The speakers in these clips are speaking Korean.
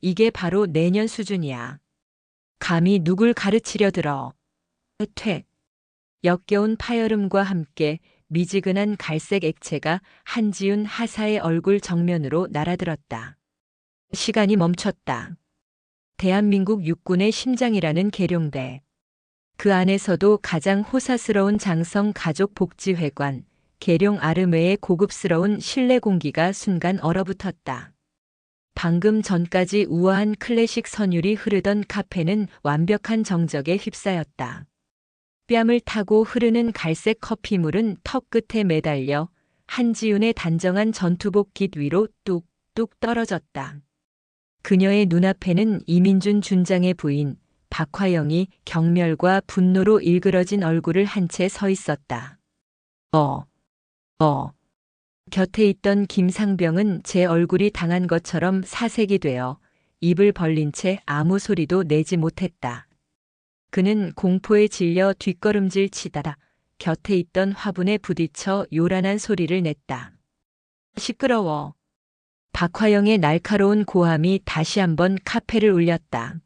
이게 바로 내년 수준이야. 감히 누굴 가르치려 들어. 퇴. 역겨운 파열음과 함께 미지근한 갈색 액체가 한지윤 하사의 얼굴 정면으로 날아들었다. 시간이 멈췄다. 대한민국 육군의 심장이라는 계룡대. 그 안에서도 가장 호사스러운 장성 가족복지회관, 계룡 아르메의 고급스러운 실내 공기가 순간 얼어붙었다. 방금 전까지 우아한 클래식 선율이 흐르던 카페는 완벽한 정적에 휩싸였다. 뺨을 타고 흐르는 갈색 커피물은 턱 끝에 매달려 한지윤의 단정한 전투복 깃 위로 뚝뚝 떨어졌다. 그녀의 눈앞에는 이민준 준장의 부인 박화영이 경멸과 분노로 일그러진 얼굴을 한 채 서 있었다. 곁에 있던 김상병은 제 얼굴이 당한 것처럼 사색이 되어 입을 벌린 채 아무 소리도 내지 못했다. 그는 공포에 질려 뒷걸음질 치다가 곁에 있던 화분에 부딪혀 요란한 소리를 냈다. 시끄러워. 박화영의 날카로운 고함이 다시 한번 카페를 울렸다.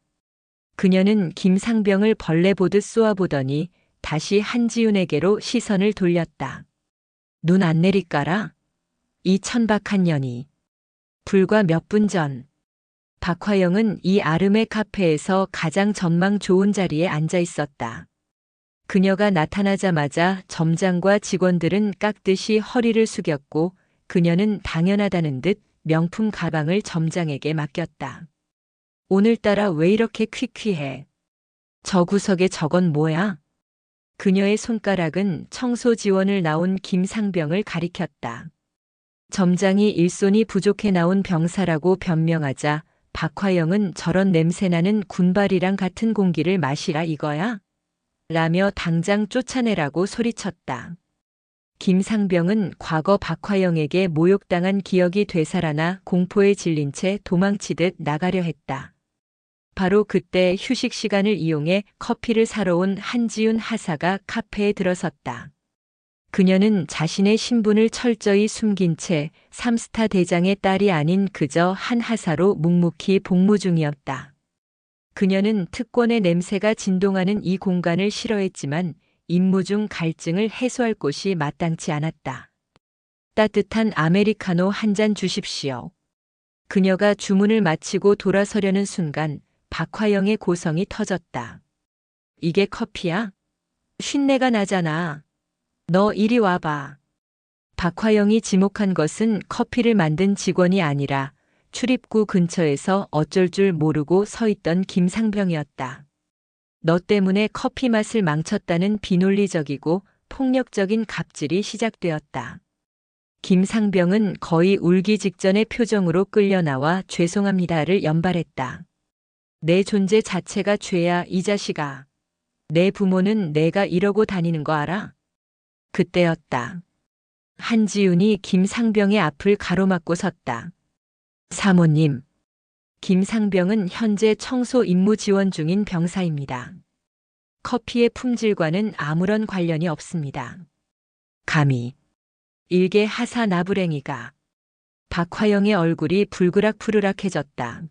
그녀는 김상병을 벌레 보듯 쏘아보더니 다시 한지윤에게로 시선을 돌렸다. 눈 안 내릴까라? 이 천박한 년이. 불과 몇 분 전, 박화영은 이 아름의 카페에서 가장 전망 좋은 자리에 앉아 있었다. 그녀가 나타나자마자 점장과 직원들은 깍듯이 허리를 숙였고 그녀는 당연하다는 듯 명품 가방을 점장에게 맡겼다. 오늘따라 왜 이렇게 퀴퀴해? 저 구석에 저건 뭐야? 그녀의 손가락은 청소 지원을 나온 김상병을 가리켰다. 점장이 일손이 부족해 나온 병사라고 변명하자 박화영은 저런 냄새나는 군발이랑 같은 공기를 마시라 이거야? 라며 당장 쫓아내라고 소리쳤다. 김상병은 과거 박화영에게 모욕당한 기억이 되살아나 공포에 질린 채 도망치듯 나가려 했다. 바로 그때 휴식 시간을 이용해 커피를 사러 온 한지윤 하사가 카페에 들어섰다. 그녀는 자신의 신분을 철저히 숨긴 채 3스타 대장의 딸이 아닌 그저 한 하사로 묵묵히 복무 중이었다. 그녀는 특권의 냄새가 진동하는 이 공간을 싫어했지만 임무 중 갈증을 해소할 곳이 마땅치 않았다. 따뜻한 아메리카노 한 잔 주십시오. 그녀가 주문을 마치고 돌아서려는 순간 박화영의 고성이 터졌다. 이게 커피야? 쉰내가 나잖아. 너 이리 와봐. 박화영이 지목한 것은 커피를 만든 직원이 아니라 출입구 근처에서 어쩔 줄 모르고 서 있던 김상병이었다. 너 때문에 커피 맛을 망쳤다는 비논리적이고 폭력적인 갑질이 시작되었다. 김상병은 거의 울기 직전의 표정으로 끌려나와 죄송합니다를 연발했다. 내 존재 자체가 죄야 이 자식아. 내 부모는 내가 이러고 다니는 거 알아? 그때였다. 한지윤이 김상병의 앞을 가로막고 섰다. 사모님. 김상병은 현재 청소 임무 지원 중인 병사입니다. 커피의 품질과는 아무런 관련이 없습니다. 감히. 일개 하사 나부랭이가. 박화영의 얼굴이 불그락푸르락해졌다.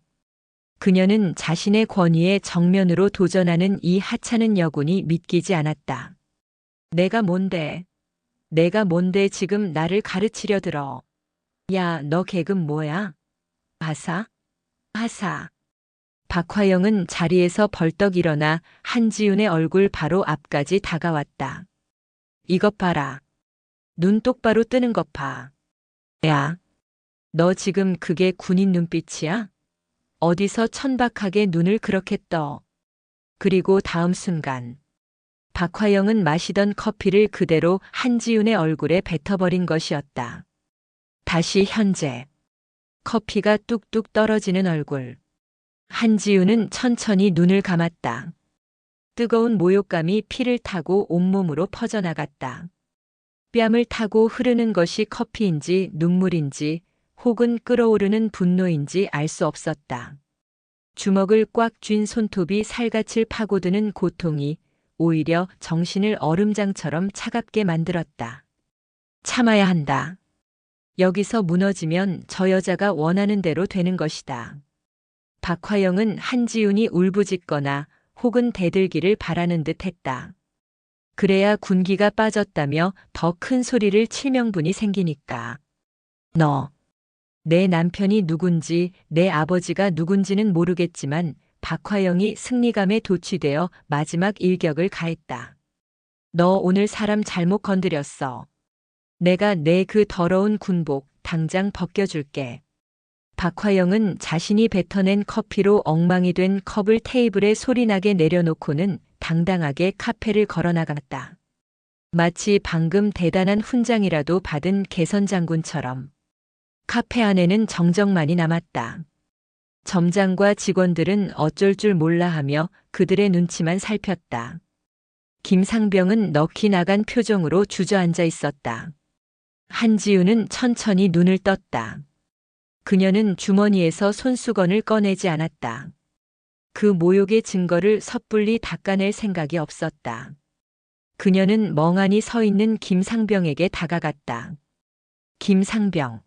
그녀는 자신의 권위에 정면으로 도전하는 이 하찮은 여군이 믿기지 않았다. 내가 뭔데 지금 나를 가르치려 들어. 야, 너 계급 뭐야? 하사? 박화영은 자리에서 벌떡 일어나 한지윤의 얼굴 바로 앞까지 다가왔다. 이것 봐라. 눈 똑바로 뜨는 것 봐. 야, 너 지금 그게 군인 눈빛이야? 어디서 천박하게 눈을 그렇게 떠. 그리고 다음 순간 박화영은 마시던 커피를 그대로 한지윤의 얼굴에 뱉어버린 것이었다. 다시 현재. 커피가 뚝뚝 떨어지는 얼굴. 한지윤은 천천히 눈을 감았다. 뜨거운 모욕감이 피를 타고 온몸으로 퍼져나갔다. 뺨을 타고 흐르는 것이 커피인지 눈물인지 혹은 끓어오르는 분노인지 알 수 없었다. 주먹을 꽉 쥔 손톱이 살갗을 파고드는 고통이 오히려 정신을 얼음장처럼 차갑게 만들었다. 참아야 한다. 여기서 무너지면 저 여자가 원하는 대로 되는 것이다. 박화영은 한지훈이 울부짖거나 혹은 대들기를 바라는 듯 했다. 그래야 군기가 빠졌다며 더 큰 소리를 칠 명분이 생기니까. 너, 내 남편이 누군지 내 아버지가 누군지는 모르겠지만 박화영이 승리감에 도취되어 마지막 일격을 가했다. 너 오늘 사람 잘못 건드렸어. 내가 내 그 더러운 군복 당장 벗겨줄게. 박화영은 자신이 뱉어낸 커피로 엉망이 된 컵을 테이블에 소리나게 내려놓고는 당당하게 카페를 걸어나갔다. 마치 방금 대단한 훈장이라도 받은 개선장군처럼. 카페 안에는 정적만이 남았다. 점장과 직원들은 어쩔 줄 몰라 하며 그들의 눈치만 살폈다. 김상병은 넋이 나간 표정으로 주저앉아 있었다. 한지우는 천천히 눈을 떴다. 그녀는 주머니에서 손수건을 꺼내지 않았다. 그 모욕의 증거를 섣불리 닦아낼 생각이 없었다. 그녀는 멍하니 서 있는 김상병에게 다가갔다. 김상병.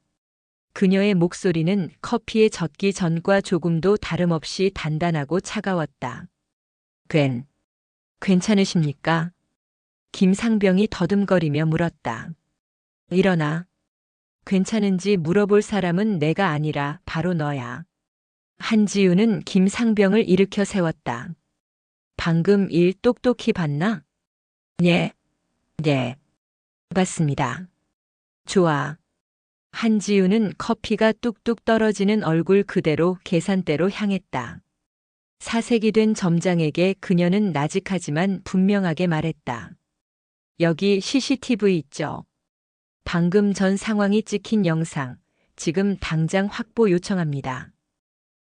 그녀의 목소리는 커피에 젖기 전과 조금도 다름없이 단단하고 차가웠다. 괜찮으십니까? 김상병이 더듬거리며 물었다. 일어나. 괜찮은지 물어볼 사람은 내가 아니라 바로 너야. 한지우는 김상병을 일으켜 세웠다. 방금 일 똑똑히 봤나? 예. 봤습니다. 좋아. 한지우는 커피가 뚝뚝 떨어지는 얼굴 그대로 계산대로 향했다. 사색이 된 점장에게 그녀는 나직하지만 분명하게 말했다. 여기 CCTV 있죠? 방금 전 상황이 찍힌 영상, 지금 당장 확보 요청합니다.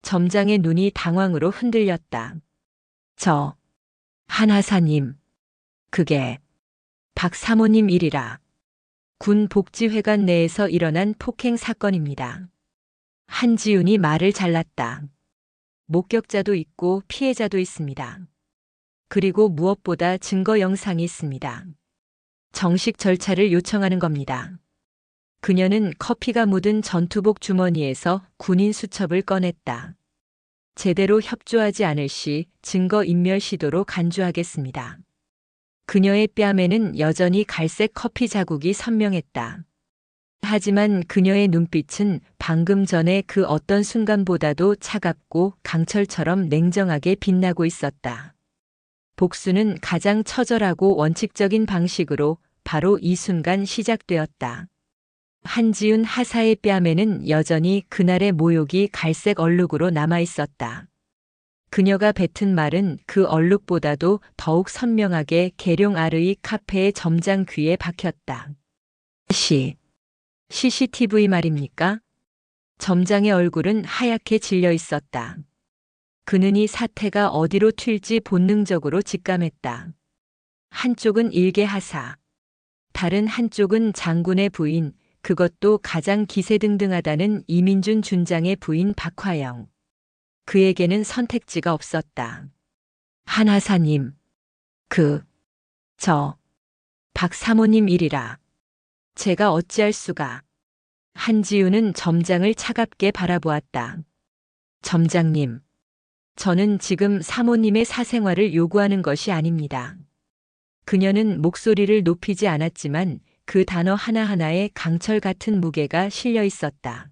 점장의 눈이 당황으로 흔들렸다. 한하사님. 그게 박 사모님 일이라. 군 복지회관 내에서 일어난 폭행 사건입니다. 한지훈이 말을 잘랐다. 목격자도 있고 피해자도 있습니다. 그리고 무엇보다 증거 영상이 있습니다. 정식 절차를 요청하는 겁니다. 그녀는 커피가 묻은 전투복 주머니에서 군인 수첩을 꺼냈다. 제대로 협조하지 않을 시 증거 인멸 시도로 간주하겠습니다. 그녀의 뺨에는 여전히 갈색 커피 자국이 선명했다. 하지만 그녀의 눈빛은 방금 전에 그 어떤 순간보다도 차갑고 강철처럼 냉정하게 빛나고 있었다. 복수는 가장 처절하고 원칙적인 방식으로 바로 이 순간 시작되었다. 한지훈 하사의 뺨에는 여전히 그날의 모욕이 갈색 얼룩으로 남아 있었다. 그녀가 뱉은 말은 그 얼룩보다도 더욱 선명하게 계룡 아르이 카페의 점장 귀에 박혔다. CCTV 말입니까? 점장의 얼굴은 하얗게 질려 있었다. 그는 이 사태가 어디로 튈지 본능적으로 직감했다. 한쪽은 일개 하사, 다른 한쪽은 장군의 부인, 그것도 가장 기세등등하다는 이민준 준장의 부인 박화영. 그에게는 선택지가 없었다. 한하사님, 박 사모님 일이라. 제가 어찌할 수가. 한지우는 점장을 차갑게 바라보았다. 점장님, 저는 지금 사모님의 사생활을 요구하는 것이 아닙니다. 그녀는 목소리를 높이지 않았지만 그 단어 하나하나에 강철 같은 무게가 실려 있었다.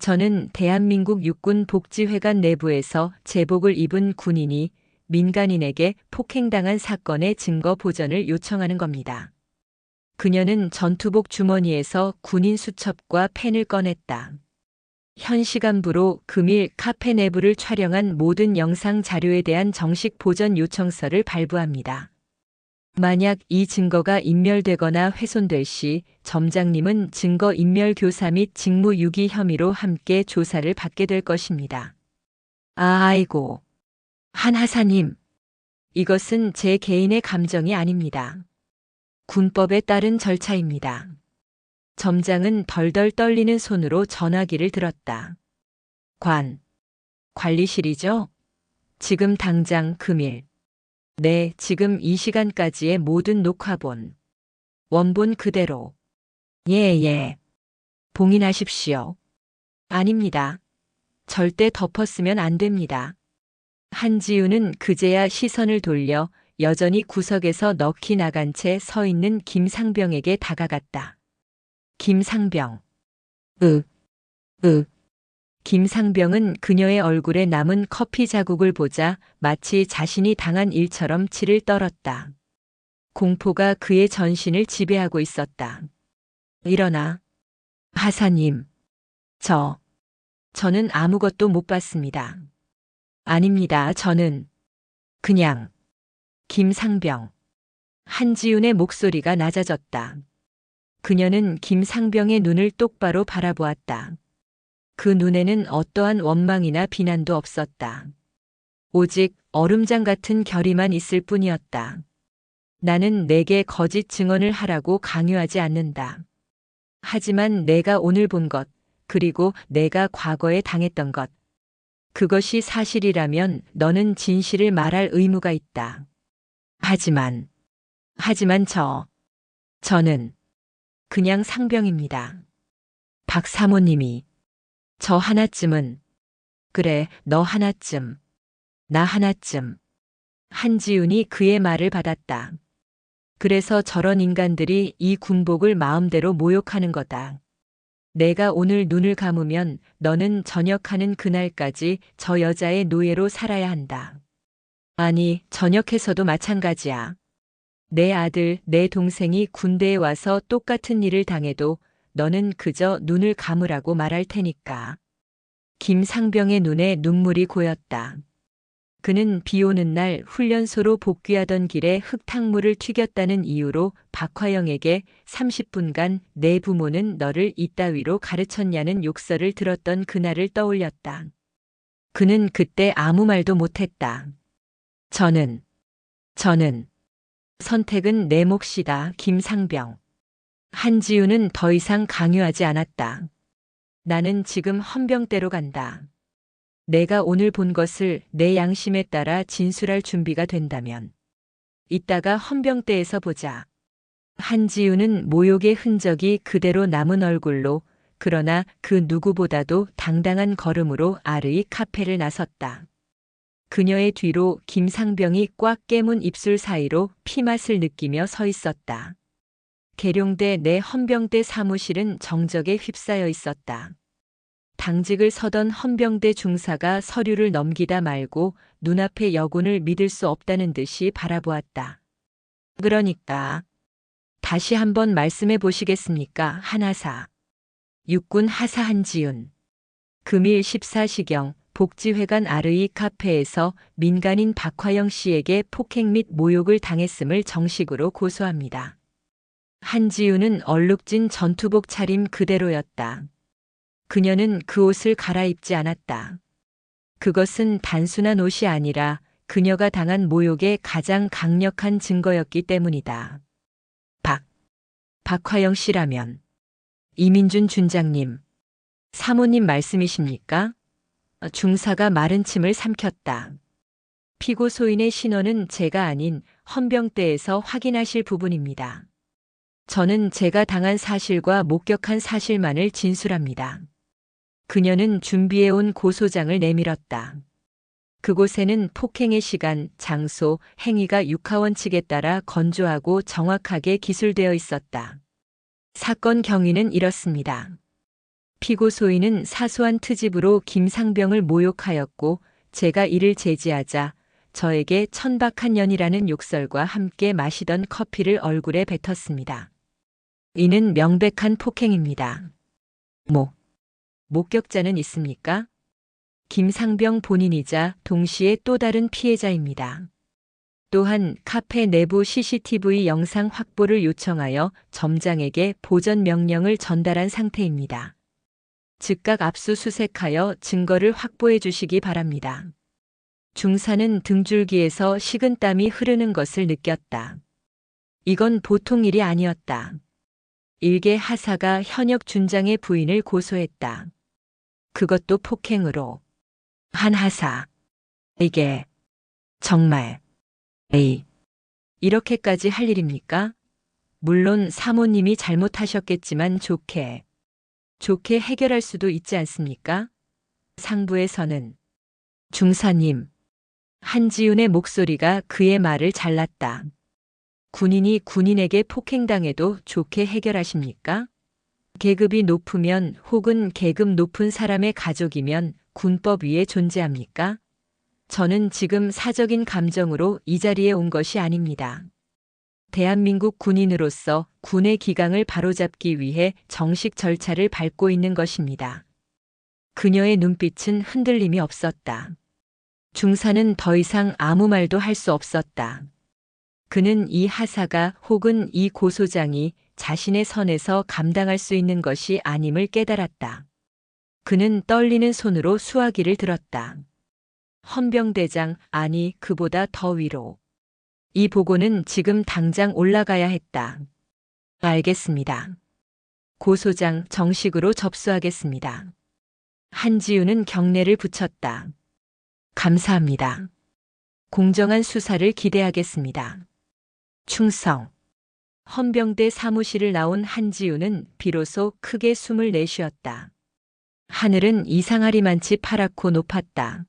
저는 대한민국 육군 복지회관 내부에서 제복을 입은 군인이 민간인에게 폭행당한 사건의 증거 보전을 요청하는 겁니다. 그녀는 전투복 주머니에서 군인 수첩과 펜을 꺼냈다. 현 시간부로 금일 카페 내부를 촬영한 모든 영상 자료에 대한 정식 보전 요청서를 발부합니다. 만약 이 증거가 인멸되거나 훼손될 시 점장님은 증거 인멸 교사 및 직무유기 혐의로 함께 조사를 받게 될 것입니다. 아이고. 한하사님. 이것은 제 개인의 감정이 아닙니다. 군법에 따른 절차입니다. 점장은 덜덜 떨리는 손으로 전화기를 들었다. 관리실이죠? 지금 당장 금일. 네, 지금 이 시간까지의 모든 녹화본. 원본 그대로. 예. 봉인하십시오. 아닙니다. 절대 덮었으면 안 됩니다. 한지우는 그제야 시선을 돌려 여전히 구석에서 넋이 나간 채 서 있는 김상병에게 다가갔다. 김상병. 으, 으. 김상병은 그녀의 얼굴에 남은 커피 자국을 보자 마치 자신이 당한 일처럼 치를 떨었다. 공포가 그의 전신을 지배하고 있었다. 일어나. 하사님. 저는 아무것도 못 봤습니다. 아닙니다. 저는 그냥. 김상병. 한지훈의 목소리가 낮아졌다. 그녀는 김상병의 눈을 똑바로 바라보았다. 그 눈에는 어떠한 원망이나 비난도 없었다. 오직 얼음장 같은 결의만 있을 뿐이었다. 나는 내게 거짓 증언을 하라고 강요하지 않는다. 하지만 내가 오늘 본 것, 그리고 내가 과거에 당했던 것, 그것이 사실이라면 너는 진실을 말할 의무가 있다. 하지만 저는 그냥 상병입니다. 박 사모님이 저 하나쯤은, 그래, 너 하나쯤, 나 하나쯤. 한지훈이 그의 말을 받았다. 그래서 저런 인간들이 이 군복을 마음대로 모욕하는 거다. 내가 오늘 눈을 감으면 너는 전역하는 그날까지 저 여자의 노예로 살아야 한다. 아니, 전역해서도 마찬가지야. 내 아들, 내 동생이 군대에 와서 똑같은 일을 당해도 너는 그저 눈을 감으라고 말할 테니까. 김상병의 눈에 눈물이 고였다. 그는 비 오는 날 훈련소로 복귀하던 길에 흙탕물을 튀겼다는 이유로 박화영에게 30분간 내 부모는 너를 이따위로 가르쳤냐는 욕설을 들었던 그날을 떠올렸다. 그는 그때 아무 말도 못했다. 저는 선택은 내 몫이다, 김상병. 한지우는 더 이상 강요하지 않았다. 나는 지금 헌병대로 간다. 내가 오늘 본 것을 내 양심에 따라 진술할 준비가 된다면 이따가 헌병대에서 보자. 한지우는 모욕의 흔적이 그대로 남은 얼굴로, 그러나 그 누구보다도 당당한 걸음으로 아르이 카페를 나섰다. 그녀의 뒤로 김상병이 꽉 깨문 입술 사이로 피맛을 느끼며 서 있었다. 계룡대 내 헌병대 사무실은 정적에 휩싸여 있었다. 당직을 서던 헌병대 중사가 서류를 넘기다 말고 눈앞의 여군을 믿을 수 없다는 듯이 바라보았다. 그러니까 다시 한번 말씀해 보시겠습니까, 한하사. 육군 하사 한지훈. 금일 14시경 복지회관 아르이 카페에서 민간인 박화영 씨에게 폭행 및 모욕을 당했음을 정식으로 고소합니다. 한지훈은 얼룩진 전투복 차림 그대로였다. 그녀는 그 옷을 갈아입지 않았다. 그것은 단순한 옷이 아니라 그녀가 당한 모욕의 가장 강력한 증거였기 때문이다. 박화영 씨라면. 이민준 준장님. 사모님 말씀이십니까? 중사가 마른 침을 삼켰다. 피고 소인의 신원은 제가 아닌 헌병대에서 확인하실 부분입니다. 저는 제가 당한 사실과 목격한 사실만을 진술합니다. 그녀는 준비해온 고소장을 내밀었다. 그곳에는 폭행의 시간, 장소, 행위가 육하원 측에 따라 건조하고 정확하게 기술되어 있었다. 사건 경위는 이렇습니다. 피고 소인은 사소한 트집으로 김상병을 모욕하였고 제가 이를 제지하자 저에게 천박한 년이라는 욕설과 함께 마시던 커피를 얼굴에 뱉었습니다. 이는 명백한 폭행입니다. 목격자는 있습니까? 김상병 본인이자 동시에 또 다른 피해자입니다. 또한 카페 내부 CCTV 영상 확보를 요청하여 점장에게 보전 명령을 전달한 상태입니다. 즉각 압수수색하여 증거를 확보해 주시기 바랍니다. 중사는 등줄기에서 식은땀이 흐르는 것을 느꼈다. 이건 보통 일이 아니었다. 일개 하사가 현역 준장의 부인을 고소했다. 그것도 폭행으로. 한 하사. 이게 정말 이렇게까지 할 일입니까? 물론 사모님이 잘못하셨겠지만 좋게 해결할 수도 있지 않습니까? 상부에서는 중사님. 한지윤의 목소리가 그의 말을 잘랐다. 군인이 군인에게 폭행당해도 좋게 해결하십니까? 계급이 높으면 혹은 계급 높은 사람의 가족이면 군법 위에 존재합니까? 저는 지금 사적인 감정으로 이 자리에 온 것이 아닙니다. 대한민국 군인으로서 군의 기강을 바로잡기 위해 정식 절차를 밟고 있는 것입니다. 그녀의 눈빛은 흔들림이 없었다. 중사는 더 이상 아무 말도 할 수 없었다. 그는 이 하사가 혹은 이 고소장이 자신의 선에서 감당할 수 있는 것이 아님을 깨달았다. 그는 떨리는 손으로 수화기를 들었다. 헌병대장, 아니 그보다 더 위로. 이 보고는 지금 당장 올라가야 했다. 알겠습니다. 고소장 정식으로 접수하겠습니다. 한지윤은 경례를 붙였다. 감사합니다. 공정한 수사를 기대하겠습니다. 충성. 헌병대 사무실을 나온 한지윤은 비로소 크게 숨을 내쉬었다. 하늘은 이상하리만치 파랗고 높았다.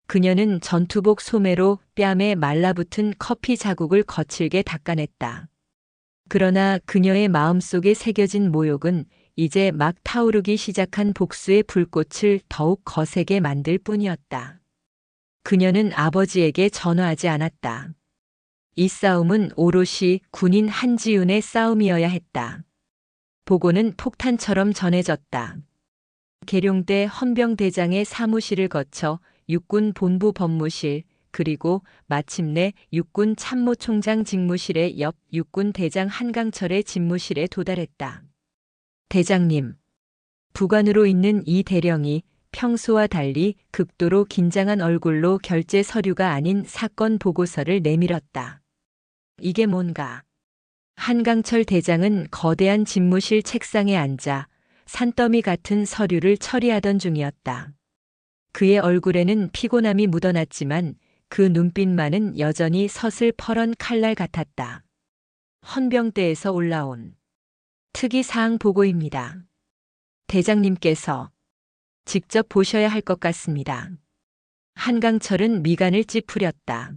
그녀는 전투복 소매로 뺨에 말라붙은 커피 자국을 거칠게 닦아냈다. 그러나 그녀의 마음속에 새겨진 모욕은 이제 막 타오르기 시작한 복수의 불꽃을 더욱 거세게 만들 뿐이었다. 그녀는 아버지에게 전화하지 않았다. 이 싸움은 오롯이 군인 한지윤의 싸움이어야 했다. 보고는 폭탄처럼 전해졌다. 계룡대 헌병대장의 사무실을 거쳐 육군 본부 법무실, 그리고 마침내 육군 참모총장 직무실의 옆 육군 대장 한강철의 집무실에 도달했다. 대장님. 부관으로 있는 이 대령이 평소와 달리 극도로 긴장한 얼굴로 결제 서류가 아닌 사건 보고서를 내밀었다. 이게 뭔가? 한강철 대장은 거대한 집무실 책상에 앉아 산더미 같은 서류를 처리하던 중이었다. 그의 얼굴에는 피곤함이 묻어났지만 그 눈빛만은 여전히 서슬퍼런 칼날 같았다. 헌병대에서 올라온 특이사항 보고입니다. 대장님께서 직접 보셔야 할 것 같습니다. 한강철은 미간을 찌푸렸다.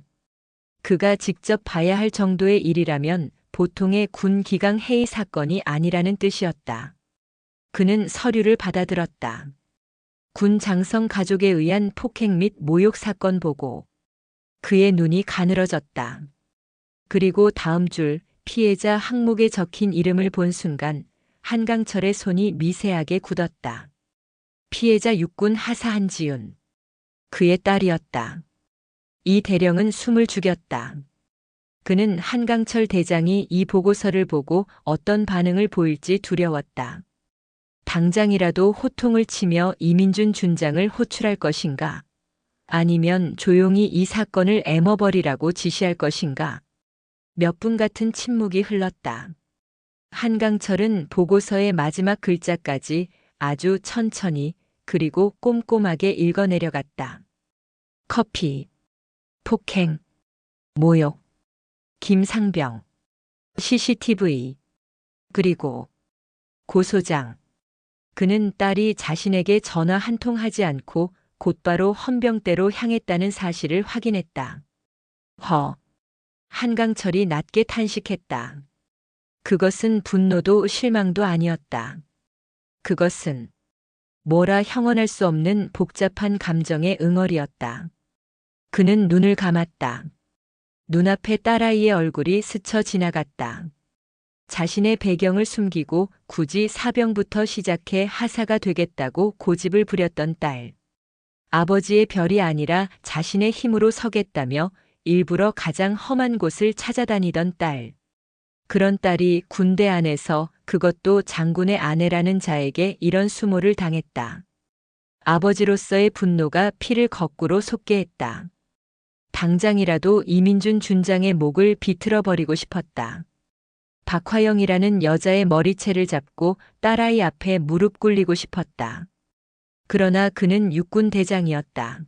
그가 직접 봐야 할 정도의 일이라면 보통의 군 기강 해이 사건이 아니라는 뜻이었다. 그는 서류를 받아들었다. 군 장성 가족에 의한 폭행 및 모욕 사건 보고. 그의 눈이 가늘어졌다. 그리고 다음 줄 피해자 항목에 적힌 이름을 본 순간 한강철의 손이 미세하게 굳었다. 피해자 육군 하사 한지윤. 그의 딸이었다. 이 대령은 숨을 죽였다. 그는 한강철 대장이 이 보고서를 보고 어떤 반응을 보일지 두려웠다. 당장이라도 호통을 치며 이민준 준장을 호출할 것인가? 아니면 조용히 이 사건을 애머버리라고 지시할 것인가? 몇 분 같은 침묵이 흘렀다. 한강철은 보고서의 마지막 글자까지 아주 천천히 그리고 꼼꼼하게 읽어내려갔다. 커피, 폭행, 모욕, 김상병, CCTV, 그리고 고소장. 그는 딸이 자신에게 전화 한 통 하지 않고 곧바로 헌병대로 향했다는 사실을 확인했다. 한강철이 낮게 탄식했다. 그것은 분노도 실망도 아니었다. 그것은 뭐라 형언할 수 없는 복잡한 감정의 응어리였다. 그는 눈을 감았다. 눈앞에 딸아이의 얼굴이 스쳐 지나갔다. 자신의 배경을 숨기고 굳이 사병부터 시작해 하사가 되겠다고 고집을 부렸던 딸. 아버지의 별이 아니라 자신의 힘으로 서겠다며 일부러 가장 험한 곳을 찾아다니던 딸. 그런 딸이 군대 안에서, 그것도 장군의 아내라는 자에게 이런 수모를 당했다. 아버지로서의 분노가 피를 거꾸로 솟게 했다. 당장이라도 이민준 준장의 목을 비틀어 버리고 싶었다. 박화영이라는 여자의 머리채를 잡고 딸아이 앞에 무릎 꿇리고 싶었다. 그러나 그는 육군 대장이었다.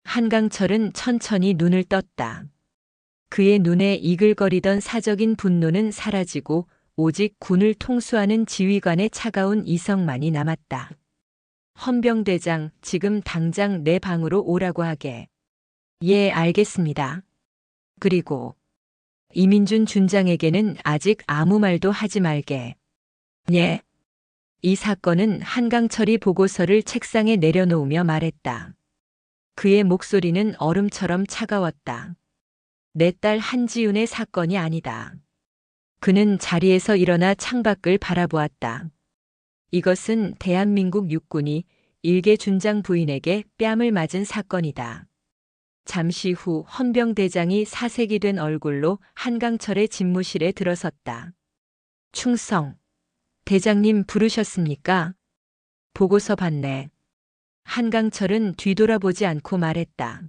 한강철은 천천히 눈을 떴다. 그의 눈에 이글거리던 사적인 분노는 사라지고 오직 군을 통수하는 지휘관의 차가운 이성만이 남았다. 헌병대장, 지금 당장 내 방으로 오라고 하게. 예, 알겠습니다. 그리고 이민준 준장에게는 아직 아무 말도 하지 말게. 예. 이 사건은 한강철이 보고서를 책상에 내려놓으며 말했다. 그의 목소리는 얼음처럼 차가웠다. 내 딸 한지윤의 사건이 아니다. 그는 자리에서 일어나 창밖을 바라보았다. 이것은 대한민국 육군이 일개 준장 부인에게 뺨을 맞은 사건이다. 잠시 후 헌병대장이 사색이 된 얼굴로 한강철의 집무실에 들어섰다. 충성. 대장님 부르셨습니까? 보고서 봤네. 한강철은 뒤돌아보지 않고 말했다.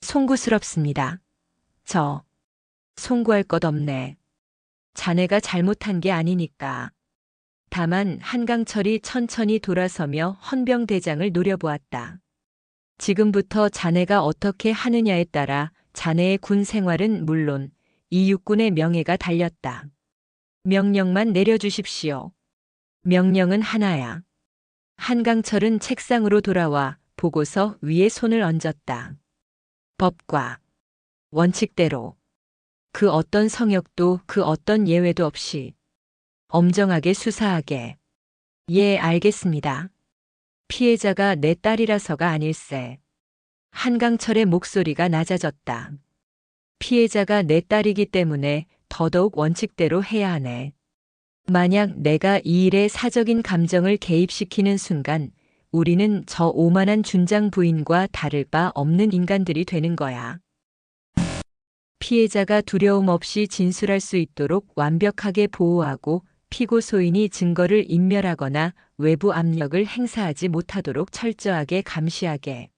송구스럽습니다. 송구할 것 없네. 자네가 잘못한 게 아니니까. 다만 한강철이 천천히 돌아서며 헌병대장을 노려보았다. 지금부터 자네가 어떻게 하느냐에 따라 자네의 군 생활은 물론 이 육군의 명예가 달렸다. 명령만 내려주십시오. 명령은 하나야. 한강철은 책상으로 돌아와 보고서 위에 손을 얹었다. 법과 원칙대로 그 어떤 성역도 그 어떤 예외도 없이 엄정하게 수사하게. 예, 알겠습니다. 피해자가 내 딸이라서가 아닐세. 한강철의 목소리가 낮아졌다. 피해자가 내 딸이기 때문에 더더욱 원칙대로 해야 하네. 만약 내가 이 일에 사적인 감정을 개입시키는 순간 우리는 저 오만한 준장 부인과 다를 바 없는 인간들이 되는 거야. 피해자가 두려움 없이 진술할 수 있도록 완벽하게 보호하고 피고 소인이 증거를 인멸하거나 외부 압력을 행사하지 못하도록 철저하게 감시하게.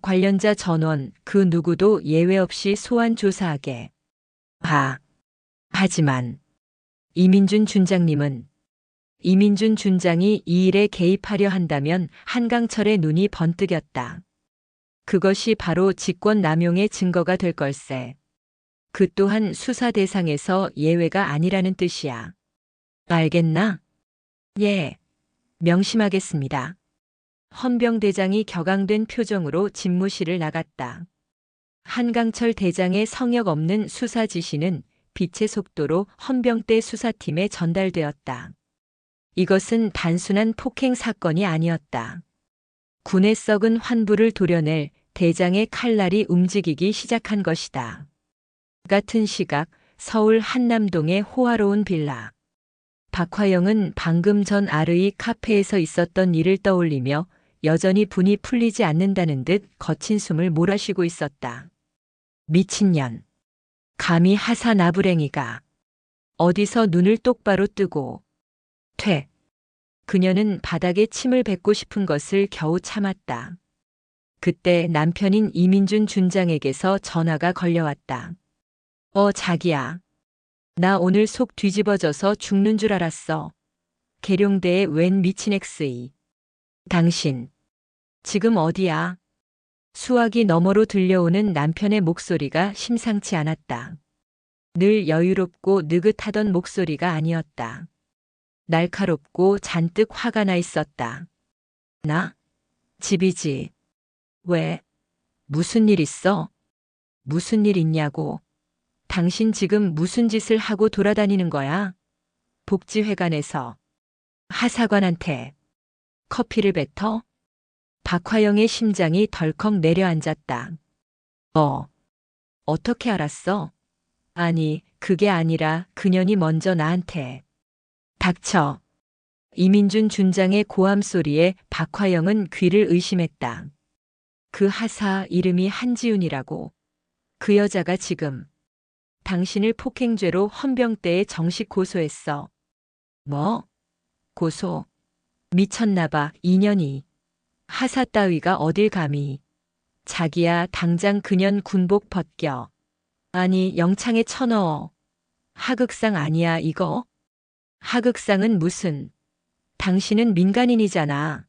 관련자 전원 그 누구도 예외 없이 소환 조사하게. 하지만 이민준 준장님은 이민준 준장이 이 일에 개입하려 한다면 한강철의 눈이 번뜩였다. 그것이 바로 직권남용의 증거가 될 걸세. 그 또한 수사 대상에서 예외가 아니라는 뜻이야. 알겠나? 예, 명심하겠습니다. 헌병대장이 격앙된 표정으로 집무실을 나갔다. 한강철 대장의 성역 없는 수사 지시는 빛의 속도로 헌병대 수사팀에 전달되었다. 이것은 단순한 폭행 사건이 아니었다. 군의 썩은 환부를 도려낼 대장의 칼날이 움직이기 시작한 것이다. 같은 시각 서울 한남동의 호화로운 빌라. 박화영은 방금 전 아르이 카페에서 있었던 일을 떠올리며 여전히 분이 풀리지 않는다는 듯 거친 숨을 몰아쉬고 있었다. 미친년. 감히 하사 나부랭이가. 어디서 눈을 똑바로 뜨고. 그녀는 바닥에 침을 뱉고 싶은 것을 겨우 참았다. 그때 남편인 이민준 준장에게서 전화가 걸려왔다. 자기야. 나 오늘 속 뒤집어져서 죽는 줄 알았어. 계룡대의 웬 미친 엑스이. 당신. 지금 어디야? 수화기 너머로 들려오는 남편의 목소리가 심상치 않았다. 늘 여유롭고 느긋하던 목소리가 아니었다. 날카롭고 잔뜩 화가 나 있었다. 나? 집이지. 왜? 무슨 일 있어? 무슨 일 있냐고. 당신 지금 무슨 짓을 하고 돌아다니는 거야? 복지회관에서. 하사관한테. 커피를 뱉어? 박화영의 심장이 덜컥 내려앉았다. 어떻게 알았어? 아니, 그게 아니라 그년이 먼저 나한테. 닥쳐. 이민준 준장의 고함 소리에 박화영은 귀를 의심했다. 그 하사 이름이 한지윤이라고. 그 여자가 지금 당신을 폭행죄로 헌병대에 정식 고소했어. 뭐? 고소? 미쳤나봐, 인연이. 하사 따위가 어딜 감히. 자기야, 당장 그년 군복 벗겨. 아니, 영창에 쳐넣어. 하극상 아니야, 이거? 하극상은 무슨. 당신은 민간인이잖아.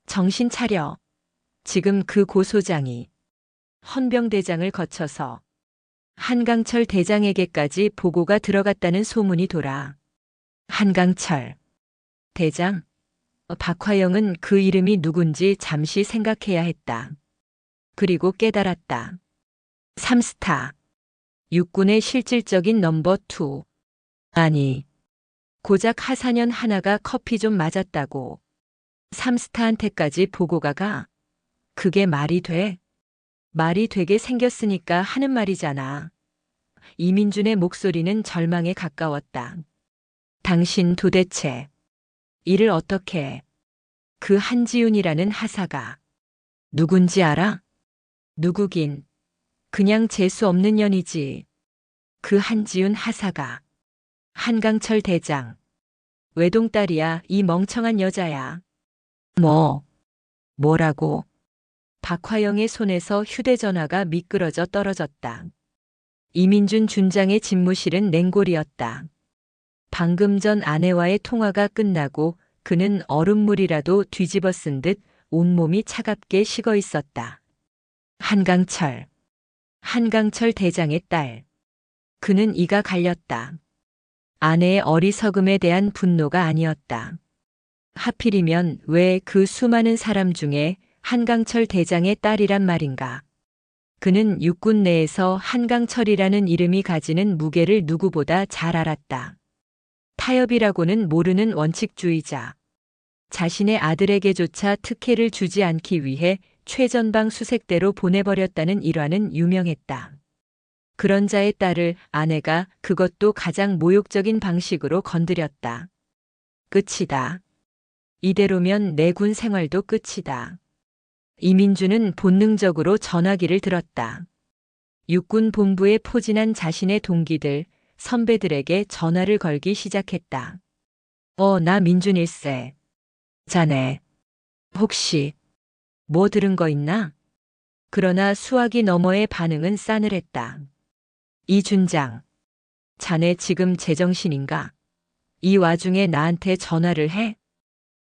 정신 차려. 지금 그 고소장이 헌병대장을 거쳐서 한강철 대장에게까지 보고가 들어갔다는 소문이 돌아. 한강철 대장? 박화영은 그 이름이 누군지 잠시 생각해야 했다. 그리고 깨달았다. 3스타. 육군의 실질적인 넘버 2. 아니, 고작 하사년 하나가 커피 좀 맞았다고 3스타한테까지 보고가 가? 그게 말이 돼? 말이 되게 생겼으니까 하는 말이잖아. 이민준의 목소리는 절망에 가까웠다. 당신 도대체 일을 어떻게 해? 그 한지훈이라는 하사가 누군지 알아? 누구긴 그냥 재수 없는 년이지. 그 한지훈 하사가 한강철 대장 외동딸이야. 이 멍청한 여자야. 뭐라고? 박화영의 손에서 휴대전화가 미끄러져 떨어졌다. 이민준 준장의 집무실은 냉골이었다. 방금 전 아내와의 통화가 끝나고 그는 얼음물이라도 뒤집어 쓴 듯 온몸이 차갑게 식어 있었다. 한강철 대장의 딸. 그는 이가 갈렸다. 아내의 어리석음에 대한 분노가 아니었다. 하필이면 왜 그 수많은 사람 중에 한강철 대장의 딸이란 말인가. 그는 육군 내에서 한강철이라는 이름이 가지는 무게를 누구보다 잘 알았다. 타협이라고는 모르는 원칙주의자. 자신의 아들에게조차 특혜를 주지 않기 위해 최전방 수색대로 보내버렸다는 일화는 유명했다. 그런 자의 딸을 아내가 그것도 가장 모욕적인 방식으로 건드렸다. 끝이다. 이대로면 내 군 생활도 끝이다. 이민준은 본능적으로 전화기를 들었다. 육군 본부에 포진한 자신의 동기들, 선배들에게 전화를 걸기 시작했다. 나 민준일세. 자네, 혹시 뭐 들은 거 있나? 그러나 수화기 너머의 반응은 싸늘했다. 이준장, 자네 지금 제정신인가? 이 와중에 나한테 전화를 해?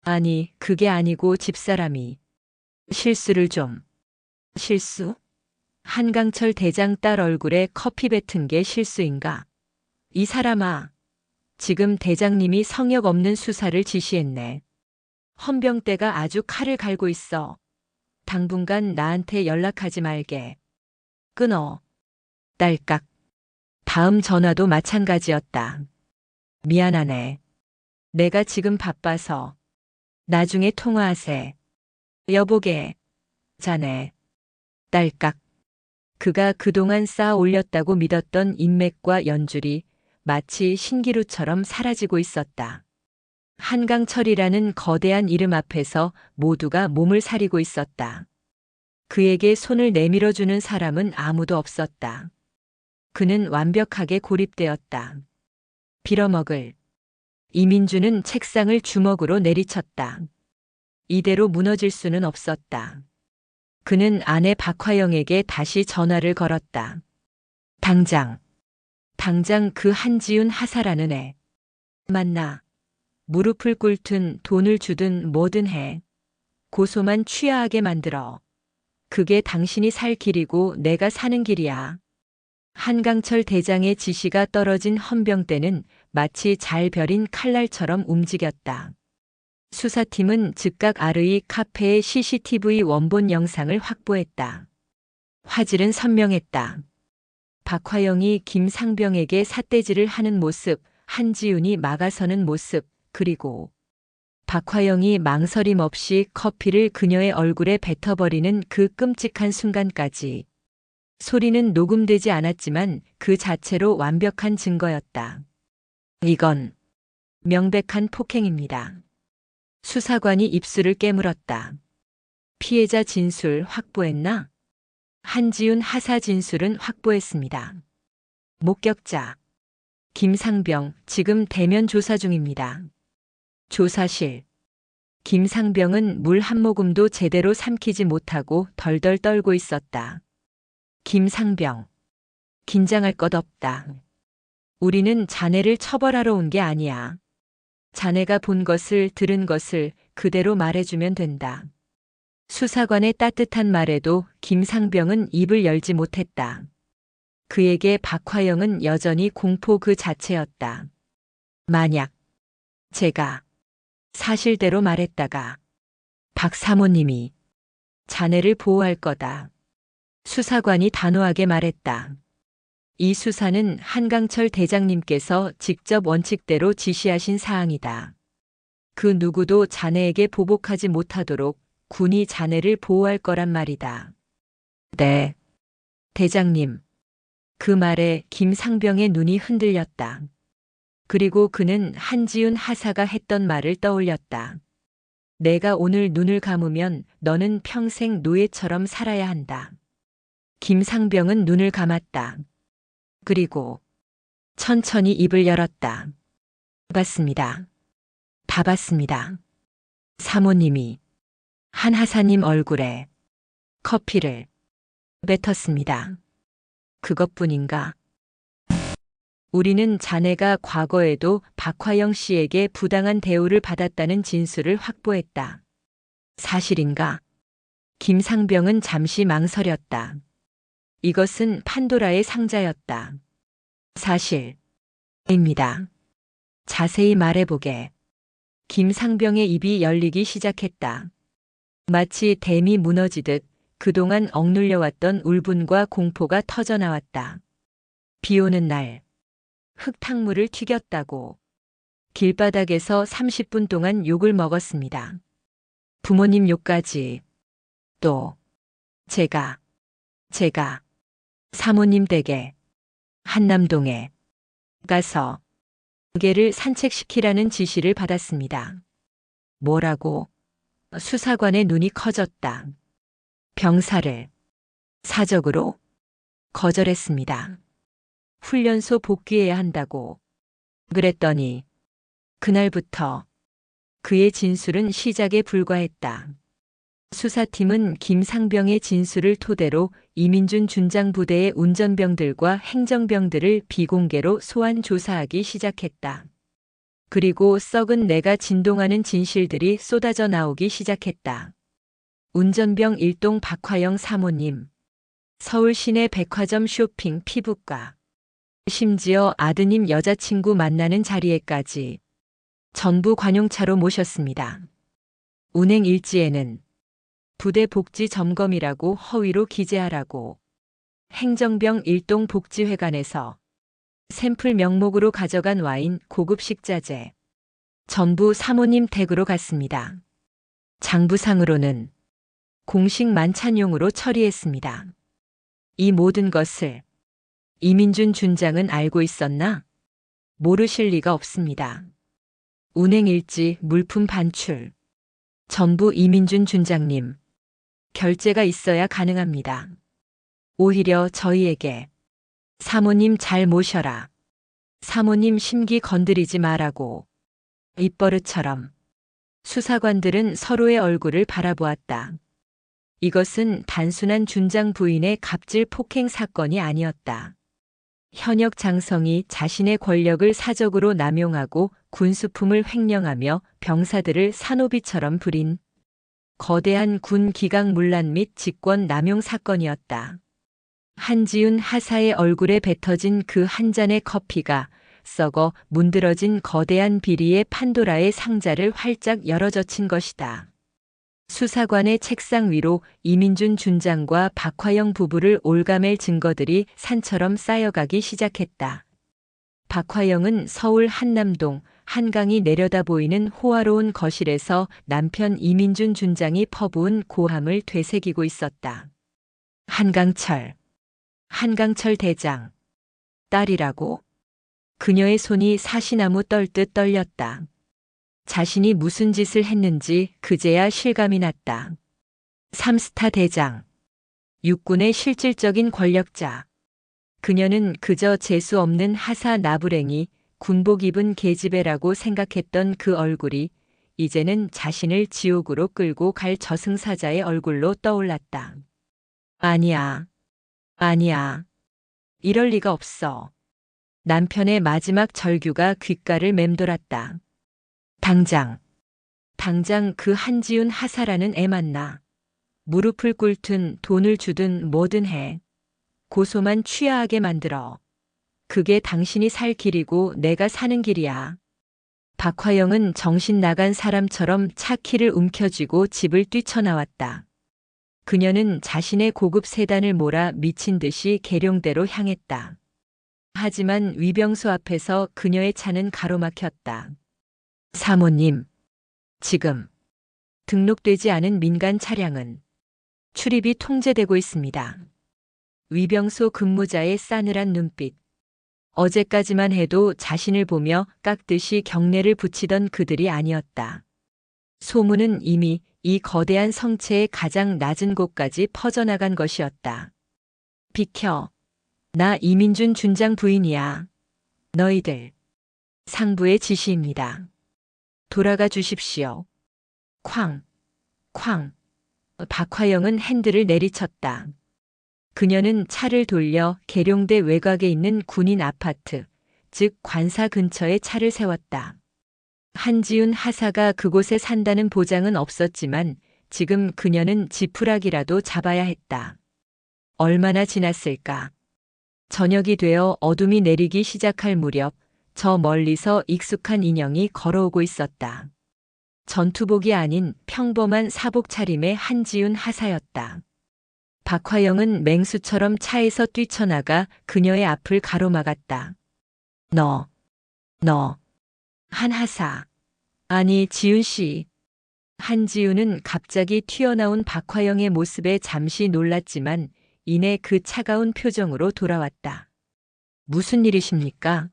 아니, 그게 아니고 집사람이 실수를 좀. 실수? 한강철 대장 딸 얼굴에 커피 뱉은 게 실수인가? 이 사람아, 지금 대장님이 성역 없는 수사를 지시했네. 헌병대가 아주 칼을 갈고 있어. 당분간 나한테 연락하지 말게. 끊어. 딸깍. 다음 전화도 마찬가지였다. 미안하네. 내가 지금 바빠서. 나중에 통화하세. 여보게. 자네. 딸깍. 그가 그동안 쌓아 올렸다고 믿었던 인맥과 연줄이 마치 신기루처럼 사라지고 있었다. 한강철이라는 거대한 이름 앞에서 모두가 몸을 사리고 있었다. 그에게 손을 내밀어주는 사람은 아무도 없었다. 그는 완벽하게 고립되었다. 빌어먹을. 이민준은 책상을 주먹으로 내리쳤다. 이대로 무너질 수는 없었다. 그는 아내 박화영에게 다시 전화를 걸었다. 당장 그 한지훈 하사라는 애. 만나. 무릎을 꿇든 돈을 주든 뭐든 해. 고소만 취하하게 만들어. 그게 당신이 살 길이고 내가 사는 길이야. 한강철 대장의 지시가 떨어진 헌병대는 마치 잘 벼린 칼날처럼 움직였다. 수사팀은 즉각 아르이 카페의 CCTV 원본 영상을 확보했다. 화질은 선명했다. 박화영이 김상병에게 삿대질을 하는 모습, 한지훈이 막아서는 모습, 그리고 박화영이 망설임 없이 커피를 그녀의 얼굴에 뱉어버리는 그 끔찍한 순간까지. 소리는 녹음되지 않았지만 그 자체로 완벽한 증거였다. 이건 명백한 폭행입니다. 수사관이 입술을 깨물었다. 피해자 진술 확보했나? 한지훈 하사 진술은 확보했습니다. 목격자 김상병 지금 대면 조사 중입니다. 조사실. 김상병은 물 한 모금도 제대로 삼키지 못하고 덜덜 떨고 있었다. 김상병. 긴장할 것 없다. 우리는 자네를 처벌하러 온 게 아니야. 자네가 본 것을 들은 것을 그대로 말해주면 된다. 수사관의 따뜻한 말에도 김상병은 입을 열지 못했다. 그에게 박화영은 여전히 공포 그 자체였다. 만약 제가 사실대로 말했다가 박 사모님이 자네를 보호할 거다. 수사관이 단호하게 말했다. 이 수사는 한강철 대장님께서 직접 원칙대로 지시하신 사항이다. 그 누구도 자네에게 보복하지 못하도록 군이 자네를 보호할 거란 말이다. 네, 대장님. 그 말에 김상병의 눈이 흔들렸다. 그리고 그는 한지훈 하사가 했던 말을 떠올렸다. 내가 오늘 눈을 감으면 너는 평생 노예처럼 살아야 한다. 김상병은 눈을 감았다. 그리고 천천히 입을 열었다. 봤습니다. 다 봤습니다. 사모님이 한 하사님 얼굴에 커피를 뱉었습니다. 그것뿐인가? 우리는 자네가 과거에도 박화영 씨에게 부당한 대우를 받았다는 진술을 확보했다. 사실인가? 김상병은 잠시 망설였다. 이것은 판도라의 상자였다. 사실입니다. 자세히 말해보게. 김상병의 입이 열리기 시작했다. 마치 댐이 무너지듯 그동안 억눌려왔던 울분과 공포가 터져나왔다. 비 오는 날 흙탕물을 튀겼다고 길바닥에서 30분 동안 욕을 먹었습니다. 부모님 욕까지. 또 제가 사모님 댁에 한남동에 가서 개를 산책시키라는 지시를 받았습니다. 뭐라고? 수사관의 눈이 커졌다. 병사를 사적으로 거절했습니다. 훈련소 복귀해야 한다고. 그랬더니 그날부터 그의 진술은 시작에 불과했다. 수사팀은 김상병의 진술을 토대로 이민준 준장 부대의 운전병들과 행정병들을 비공개로 소환 조사하기 시작했다. 그리고 썩은 내가 진동하는 진실들이 쏟아져 나오기 시작했다. 운전병 일동 박화영 사모님, 서울 시내 백화점 쇼핑 피부과, 심지어 아드님 여자친구 만나는 자리에까지 전부 관용차로 모셨습니다. 운행 일지에는 부대 복지 점검이라고 허위로 기재하라고, 행정병 일동 복지회관에서 샘플 명목으로 가져간 와인 고급 식자재 전부 사모님 댁으로 갔습니다. 장부상으로는 공식 만찬용으로 처리했습니다. 이 모든 것을 이민준 준장은 알고 있었나? 모르실 리가 없습니다. 운행일지, 물품 반출 전부 이민준 준장님 결재가 있어야 가능합니다. 오히려 저희에게 사모님 잘 모셔라, 사모님 심기 건드리지 말라고 입버릇처럼 수사관들은 서로의 얼굴을 바라보았다. 이것은 단순한 준장 부인의 갑질 폭행 사건이 아니었다. 현역 장성이 자신의 권력을 사적으로 남용하고 군수품을 횡령하며 병사들을 산호비처럼 부린 거대한 군 기강 문란 및 직권 남용 사건이었다. 한지훈 하사의 얼굴에 뱉어진 그 한 잔의 커피가 썩어 문드러진 거대한 비리의 판도라의 상자를 활짝 열어젖힌 것이다. 수사관의 책상 위로 이민준 준장과 박화영 부부를 올가맬 증거들이 산처럼 쌓여가기 시작했다. 박화영은 서울 한남동 한강이 내려다 보이는 호화로운 거실에서 남편 이민준 준장이 퍼부은 고함을 되새기고 있었다. 한강철 대장, 딸이라고. 그녀의 손이 사시나무 떨듯 떨렸다. 자신이 무슨 짓을 했는지 그제야 실감이 났다. 3스타 대장, 육군의 실질적인 권력자. 그녀는 그저 재수 없는 하사 나부랭이, 군복 입은 계집애라고 생각했던 그 얼굴이 이제는 자신을 지옥으로 끌고 갈 저승사자의 얼굴로 떠올랐다. 아니야. 이럴 리가 없어. 남편의 마지막 절규가 귓가를 맴돌았다. 당장 그 한지훈 하사라는 애 만나. 무릎을 꿇든 돈을 주든 뭐든 해. 고소만 취하하게 만들어. 그게 당신이 살 길이고 내가 사는 길이야. 박화영은 정신 나간 사람처럼 차 키를 움켜쥐고 집을 뛰쳐나왔다. 그녀는 자신의 고급 세단을 몰아 미친 듯이 계룡대로 향했다. 하지만 위병소 앞에서 그녀의 차는 가로막혔다. 사모님, 지금 등록되지 않은 민간 차량은 출입이 통제되고 있습니다. 위병소 근무자의 싸늘한 눈빛. 어제까지만 해도 자신을 보며 깍듯이 경례를 붙이던 그들이 아니었다. 소문은 이미 이 거대한 성체의 가장 낮은 곳까지 퍼져나간 것이었다. 비켜. 나 이민준 준장 부인이야. 너희들. 상부의 지시입니다. 돌아가 주십시오. 쾅. 쾅. 박화영은 핸들을 내리쳤다. 그녀는 차를 돌려 계룡대 외곽에 있는 군인 아파트, 즉 관사 근처에 차를 세웠다. 한지훈 하사가 그곳에 산다는 보장은 없었지만 지금 그녀는 지푸라기라도 잡아야 했다. 얼마나 지났을까? 저녁이 되어 어둠이 내리기 시작할 무렵 저 멀리서 익숙한 인형이 걸어오고 있었다. 전투복이 아닌 평범한 사복 차림의 한지훈 하사였다. 박화영은 맹수처럼 차에서 뛰쳐나가 그녀의 앞을 가로막았다. 너, 한하사. 아니, 지훈 씨. 한지훈은 갑자기 튀어나온 박화영의 모습에 잠시 놀랐지만 이내 그 차가운 표정으로 돌아왔다. 무슨 일이십니까?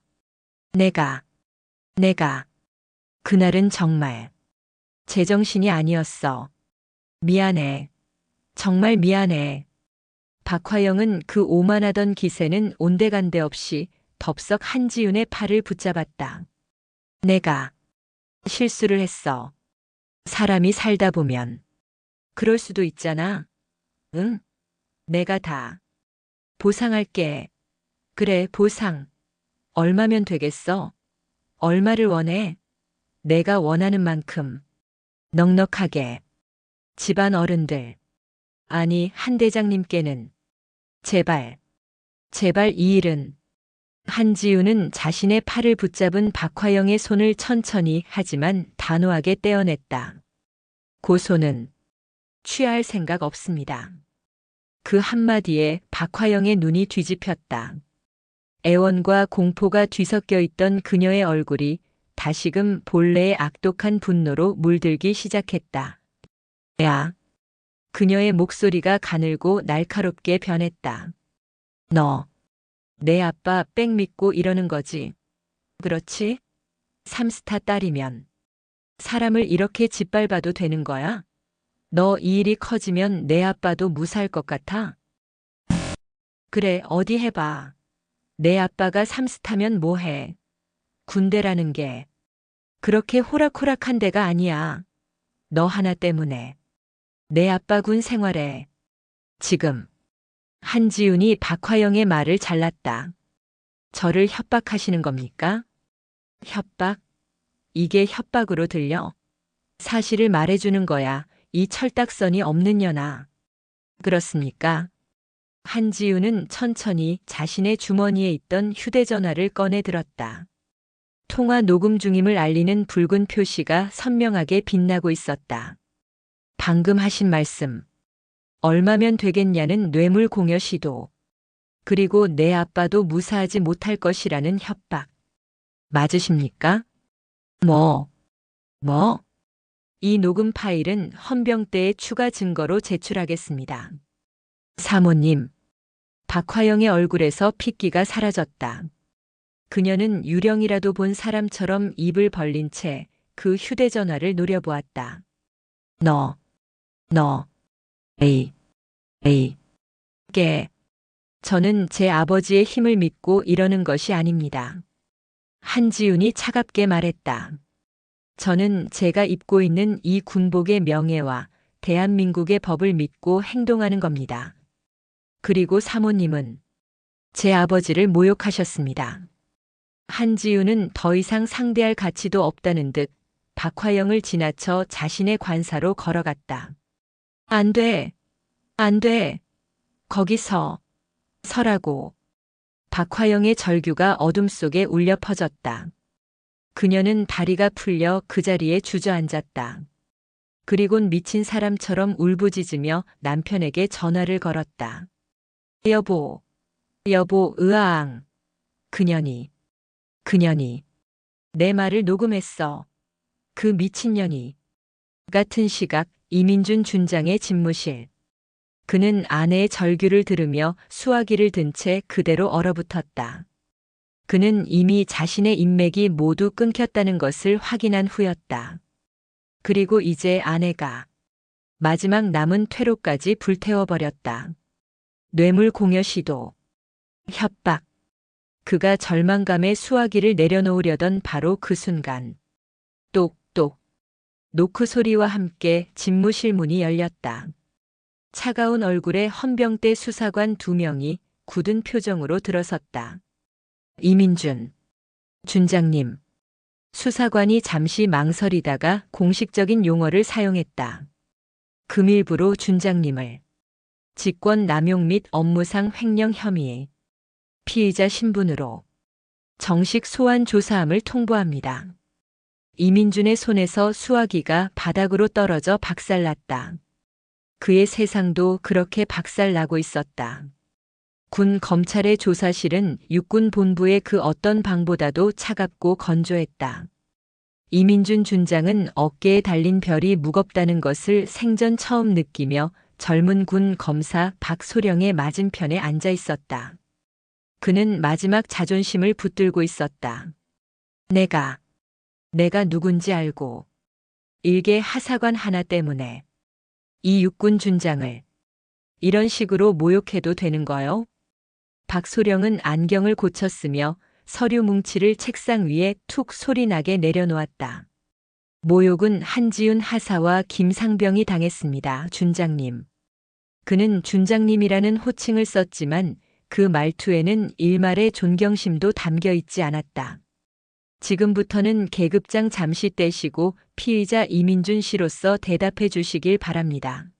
내가. 그날은 정말 제정신이 아니었어. 미안해. 정말 미안해. 박화영은 그 오만하던 기세는 온데간데 없이 덥석 한지훈의 팔을 붙잡았다. 내가 실수를 했어. 사람이 살다 보면 그럴 수도 있잖아. 응? 내가 다 보상할게. 그래, 보상. 얼마면 되겠어? 얼마를 원해? 내가 원하는 만큼. 넉넉하게. 집안 어른들. 아니, 한 대장님께는. 제발 이 일은. 한지훈은 자신의 팔을 붙잡은 박화영의 손을 천천히 하지만 단호하게 떼어냈다. 고소는 취할 생각 없습니다. 그 한마디에 박화영의 눈이 뒤집혔다. 애원과 공포가 뒤섞여 있던 그녀의 얼굴이 다시금 본래의 악독한 분노로 물들기 시작했다. 야. 그녀의 목소리가 가늘고 날카롭게 변했다. 너, 내 아빠 백 믿고 이러는 거지. 그렇지? 삼스타 딸이면 사람을 이렇게 짓밟아도 되는 거야? 너 이 일이 커지면 내 아빠도 무사할 것 같아? 그래, 어디 해봐. 내 아빠가 삼스타면 뭐해. 군대라는 게 그렇게 호락호락한 데가 아니야. 너 하나 때문에. 내 아빠 군 생활에. 지금. 한지훈이 박화영의 말을 잘랐다. 저를 협박하시는 겁니까? 협박? 이게 협박으로 들려? 사실을 말해주는 거야. 이 철딱선이 없는 년아. 그렇습니까? 한지훈은 천천히 자신의 주머니에 있던 휴대전화를 꺼내 들었다. 통화 녹음 중임을 알리는 붉은 표시가 선명하게 빛나고 있었다. 방금 하신 말씀. 얼마면 되겠냐는 뇌물 공여 시도. 그리고 내 아빠도 무사하지 못할 것이라는 협박. 맞으십니까? 뭐? 이 녹음 파일은 헌병대에 추가 증거로 제출하겠습니다. 사모님. 박화영의 얼굴에서 핏기가 사라졌다. 그녀는 유령이라도 본 사람처럼 입을 벌린 채 그 휴대전화를 노려보았다. 너. 에이. 저는 제 아버지의 힘을 믿고 이러는 것이 아닙니다. 한지훈이 차갑게 말했다. 저는 제가 입고 있는 이 군복의 명예와 대한민국의 법을 믿고 행동하는 겁니다. 그리고 사모님은 제 아버지를 모욕하셨습니다. 한지훈은 더 이상 상대할 가치도 없다는 듯 박화영을 지나쳐 자신의 관사로 걸어갔다. 안 돼. 거기서 서라고. 박화영의 절규가 어둠 속에 울려 퍼졌다. 그녀는 다리가 풀려 그 자리에 주저앉았다. 그리곤 미친 사람처럼 울부짖으며 남편에게 전화를 걸었다. 여보, 여보, 으아앙. 그년이 내 말을 녹음했어. 그 미친년이. 같은 시각 이민준 준장의 집무실. 그는 아내의 절규를 들으며 수화기를 든 채 그대로 얼어붙었다. 그는 이미 자신의 인맥이 모두 끊겼다는 것을 확인한 후였다. 그리고 이제 아내가 마지막 남은 퇴로까지 불태워버렸다. 뇌물 공여 시도, 협박. 그가 절망감에 수화기를 내려놓으려던 바로 그 순간. 똑똑. 노크 소리와 함께 집무실 문이 열렸다. 차가운 얼굴에 헌병대 수사관 2명이 굳은 표정으로 들어섰다. 이민준 준장님. 수사관이 잠시 망설이다가 공식적인 용어를 사용했다. 금일부로 준장님을 직권 남용 및 업무상 횡령 혐의에 피의자 신분으로 정식 소환 조사함을 통보합니다. 이민준의 손에서 수화기가 바닥으로 떨어져 박살났다. 그의 세상도 그렇게 박살나고 있었다. 군 검찰의 조사실은 육군 본부의 그 어떤 방보다도 차갑고 건조했다. 이민준 준장은 어깨에 달린 별이 무겁다는 것을 생전 처음 느끼며 젊은 군 검사 박소령의 맞은편에 앉아 있었다. 그는 마지막 자존심을 붙들고 있었다. 내가 누군지 알고 일개 하사관 하나 때문에 이 육군 준장을 이런 식으로 모욕해도 되는 거요? 박소령은 안경을 고쳤으며 서류 뭉치를 책상 위에 툭 소리나게 내려놓았다. 모욕은 한지훈 하사와 김상병이 당했습니다, 준장님. 그는 준장님이라는 호칭을 썼지만 그 말투에는 일말의 존경심도 담겨 있지 않았다. 지금부터는 계급장 잠시 떼시고 피의자 이민준 씨로서 대답해 주시길 바랍니다.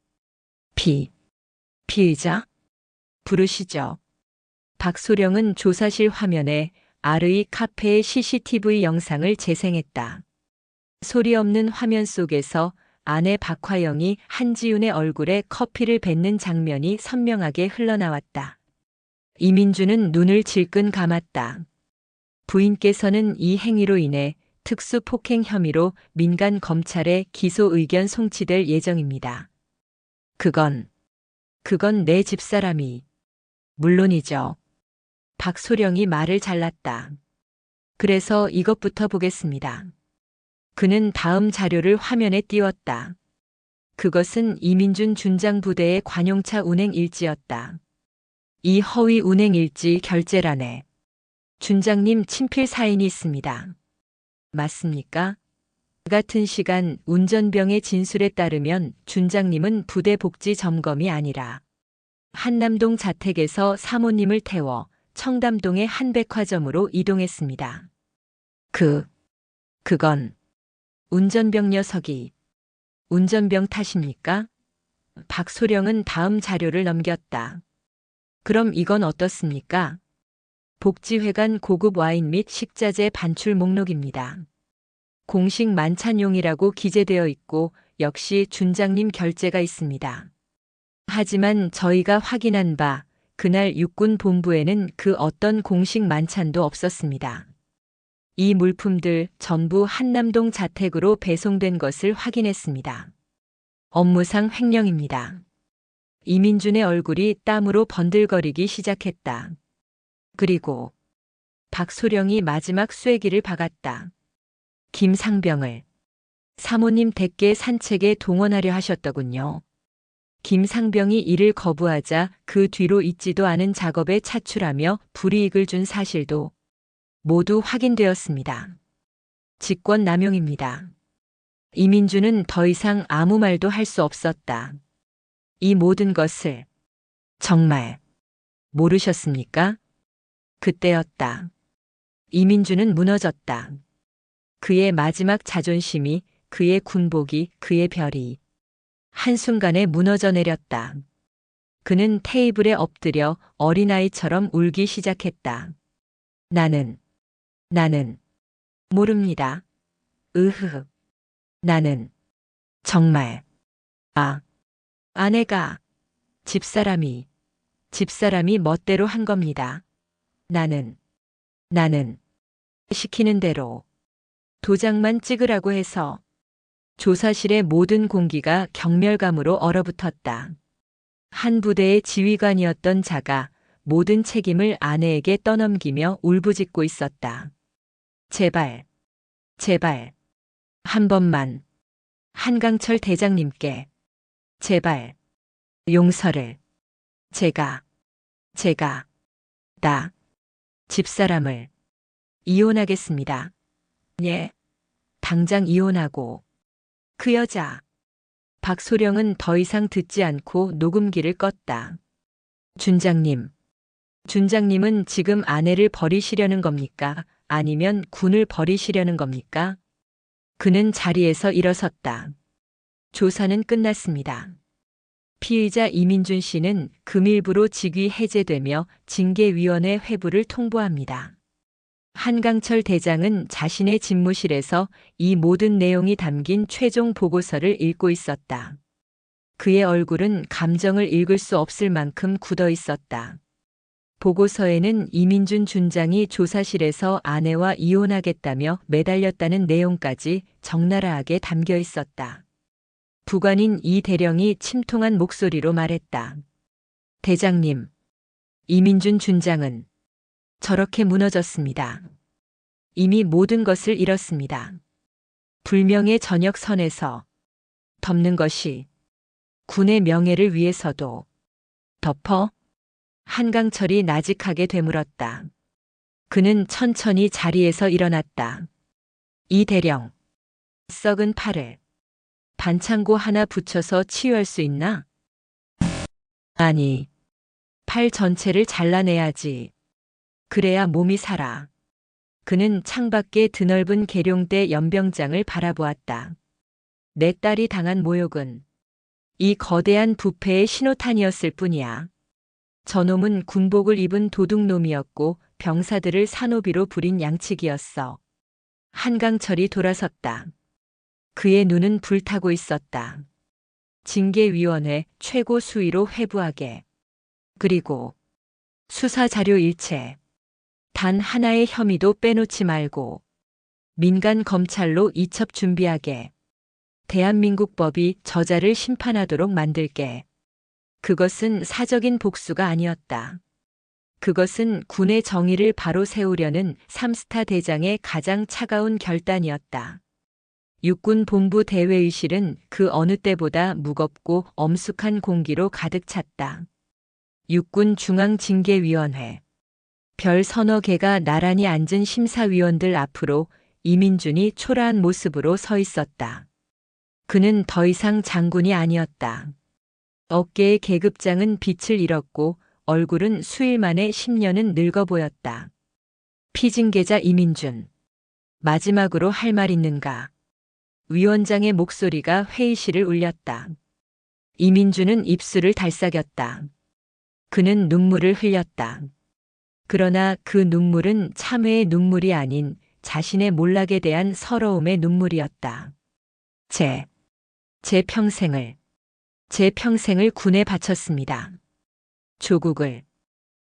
피의자? 부르시죠. 박소령은 조사실 화면에 아르이 카페의 CCTV 영상을 재생했다. 소리 없는 화면 속에서 아내 박화영이 한지훈의 얼굴에 커피를 뱉는 장면이 선명하게 흘러나왔다. 이민준은 눈을 질끈 감았다. 부인께서는 이 행위로 인해 특수폭행 혐의로 민간 검찰에 기소 의견 송치될 예정입니다. 그건 내 집사람이. 물론이죠. 박소령이 말을 잘랐다. 그래서 이것부터 보겠습니다. 그는 다음 자료를 화면에 띄웠다. 그것은 이민준 준장 부대의 관용차 운행 일지였다. 이 허위 운행 일지 결재란에 준장님 친필 사인이 있습니다. 맞습니까? 같은 시간 운전병의 진술에 따르면 준장님은 부대 복지 점검이 아니라 한남동 자택에서 사모님을 태워 청담동의 한 백화점으로 이동했습니다. 그건 운전병 녀석이 운전병 탓입니까? 박소령은 다음 자료를 넘겼다. 그럼 이건 어떻습니까? 복지회관 고급 와인 및 식자재 반출 목록입니다. 공식 만찬용이라고 기재되어 있고 역시 준장님 결재가 있습니다. 하지만 저희가 확인한 바 그날 육군 본부에는 그 어떤 공식 만찬도 없었습니다. 이 물품들 전부 한남동 자택으로 배송된 것을 확인했습니다. 업무상 횡령입니다. 이민준의 얼굴이 땀으로 번들거리기 시작했다. 그리고 박소령이 마지막 쐐기를 박았다. 김상병을 사모님 댁에 산책에 동원하려 하셨더군요. 김상병이 이를 거부하자 그 뒤로 있지도 않은 작업에 차출하며 불이익을 준 사실도 모두 확인되었습니다. 직권 남용입니다. 이민준은 더 이상 아무 말도 할 수 없었다. 이 모든 것을 정말 모르셨습니까? 그때였다. 이민준은 무너졌다. 그의 마지막 자존심이, 그의 군복이, 그의 별이 한순간에 무너져 내렸다. 그는 테이블에 엎드려 어린아이처럼 울기 시작했다. 나는 모릅니다. 으흐. 나는 정말 아내가 집사람이 멋대로 한 겁니다. 나는 시키는 대로 도장만 찍으라고 해서 조사실의 모든 공기가 경멸감으로 얼어붙었다. 한 부대의 지휘관이었던 자가 모든 책임을 아내에게 떠넘기며 울부짖고 있었다. 제발, 한 번만, 한강철 대장님께, 제발, 용서를, 제가, 나, 집사람을 이혼하겠습니다. 예, 당장 이혼하고. 그 여자, 박소령은 더 이상 듣지 않고 녹음기를 껐다. 준장님은 지금 아내를 버리시려는 겁니까? 아니면 군을 버리시려는 겁니까? 그는 자리에서 일어섰다. 조사는 끝났습니다. 피의자 이민준 씨는 금일부로 직위 해제되며 징계위원회 회부를 통보합니다. 한강철 대장은 자신의 집무실에서 이 모든 내용이 담긴 최종 보고서를 읽고 있었다. 그의 얼굴은 감정을 읽을 수 없을 만큼 굳어 있었다. 보고서에는 이민준 준장이 조사실에서 아내와 이혼하겠다며 매달렸다는 내용까지 적나라하게 담겨 있었다. 부관인 이 대령이 침통한 목소리로 말했다. 대장님, 이민준 준장은 저렇게 무너졌습니다. 이미 모든 것을 잃었습니다. 불명예 전역 선에서 덮는 것이 군의 명예를 위해서도 덮어 한강철이 나직하게 되물었다. 그는 천천히 자리에서 일어났다. 이 대령, 썩은 팔을 반창고 하나 붙여서 치유할 수 있나? 아니, 팔 전체를 잘라내야지. 그래야 몸이 살아. 그는 창밖의 드넓은 계룡대 연병장을 바라보았다. 내 딸이 당한 모욕은 이 거대한 부패의 신호탄이었을 뿐이야. 저놈은 군복을 입은 도둑놈이었고 병사들을 산호비로 부린 양치기였어. 한강철이 돌아섰다. 그의 눈은 불타고 있었다. 징계위원회 최고 수위로 회부하게. 그리고 수사자료 일체. 단 하나의 혐의도 빼놓지 말고 민간 검찰로 이첩 준비하게. 대한민국 법이 저자를 심판하도록 만들게. 그것은 사적인 복수가 아니었다. 그것은 군의 정의를 바로 세우려는 3스타 대장의 가장 차가운 결단이었다. 육군 본부 대회의실은 그 어느 때보다 무겁고 엄숙한 공기로 가득 찼다. 육군 중앙징계위원회. 별 서너 개가 나란히 앉은 심사위원들 앞으로 이민준이 초라한 모습으로 서 있었다. 그는 더 이상 장군이 아니었다. 어깨의 계급장은 빛을 잃었고 얼굴은 수일 만에 10년은 늙어 보였다. 피징계자 이민준. 마지막으로 할 말 있는가? 위원장의 목소리가 회의실을 울렸다. 이민준은 입술을 달싹였다. 그는 눈물을 흘렸다. 그러나 그 눈물은 참회의 눈물이 아닌 자신의 몰락에 대한 서러움의 눈물이었다. 제 평생을 군에 바쳤습니다.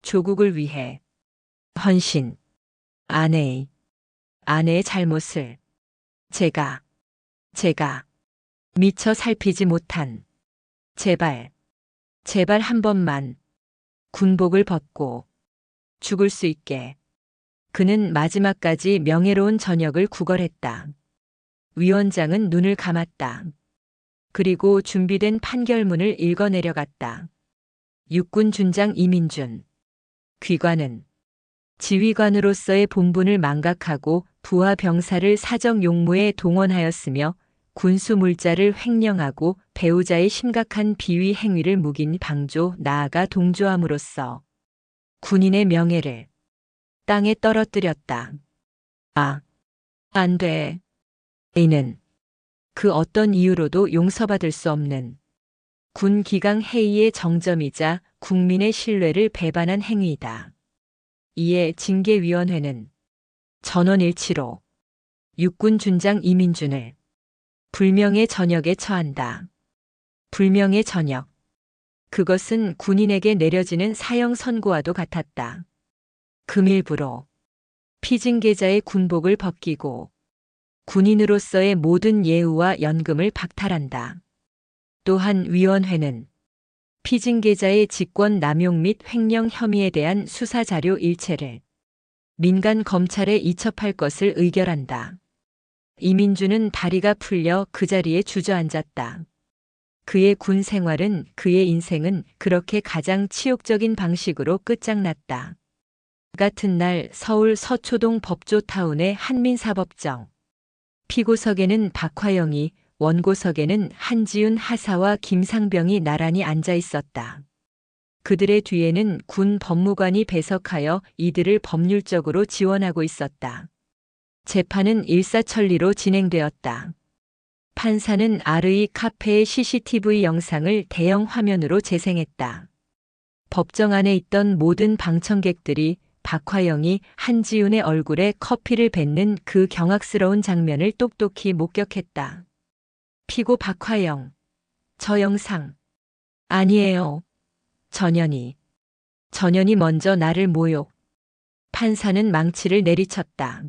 조국을 위해 헌신. 아내의 잘못을 제가 미처 살피지 못한 제발 한 번만 군복을 벗고 죽을 수 있게. 그는 마지막까지 명예로운 전역을 구걸했다. 위원장은 눈을 감았다. 그리고 준비된 판결문을 읽어내려갔다. 육군 준장 이민준. 귀관은 지휘관으로서의 본분을 망각하고 부하 병사를 사적 용무에 동원하였으며 군수 물자를 횡령하고 배우자의 심각한 비위 행위를 묵인 방조 나아가 동조함으로써 군인의 명예를 땅에 떨어뜨렸다. 안 돼. 이는 그 어떤 이유로도 용서받을 수 없는 군 기강 해이의 정점이자 국민의 신뢰를 배반한 행위이다. 이에 징계위원회는 전원일치로 육군 준장 이민준을 불명예 전역에 처한다. 불명예 전역. 그것은 군인에게 내려지는 사형 선고와도 같았다. 금일부로 피진 계자의 군복을 벗기고 군인으로서의 모든 예우와 연금을 박탈한다. 또한 위원회는 피진 계자의 직권 남용 및 횡령 혐의에 대한 수사 자료 일체를 민간 검찰에 이첩할 것을 의결한다. 이민준은 다리가 풀려 그 자리에 주저앉았다. 그의 군 생활은, 그의 인생은 그렇게 가장 치욕적인 방식으로 끝장났다. 같은 날 서울 서초동 법조타운의 한민사법정. 피고석에는 박화영이, 원고석에는 한지훈 하사와 김상병이 나란히 앉아 있었다. 그들의 뒤에는 군 법무관이 배석하여 이들을 법률적으로 지원하고 있었다. 재판은 일사천리로 진행되었다. 판사는 RE 카페의 CCTV 영상을 대형 화면으로 재생했다. 법정 안에 있던 모든 방청객들이 박화영이 한지훈의 얼굴에 커피를 뱉는 그 경악스러운 장면을 똑똑히 목격했다. 피고 박화영. 저 영상. 아니에요. 전현이 먼저 나를 모욕. 판사는 망치를 내리쳤다.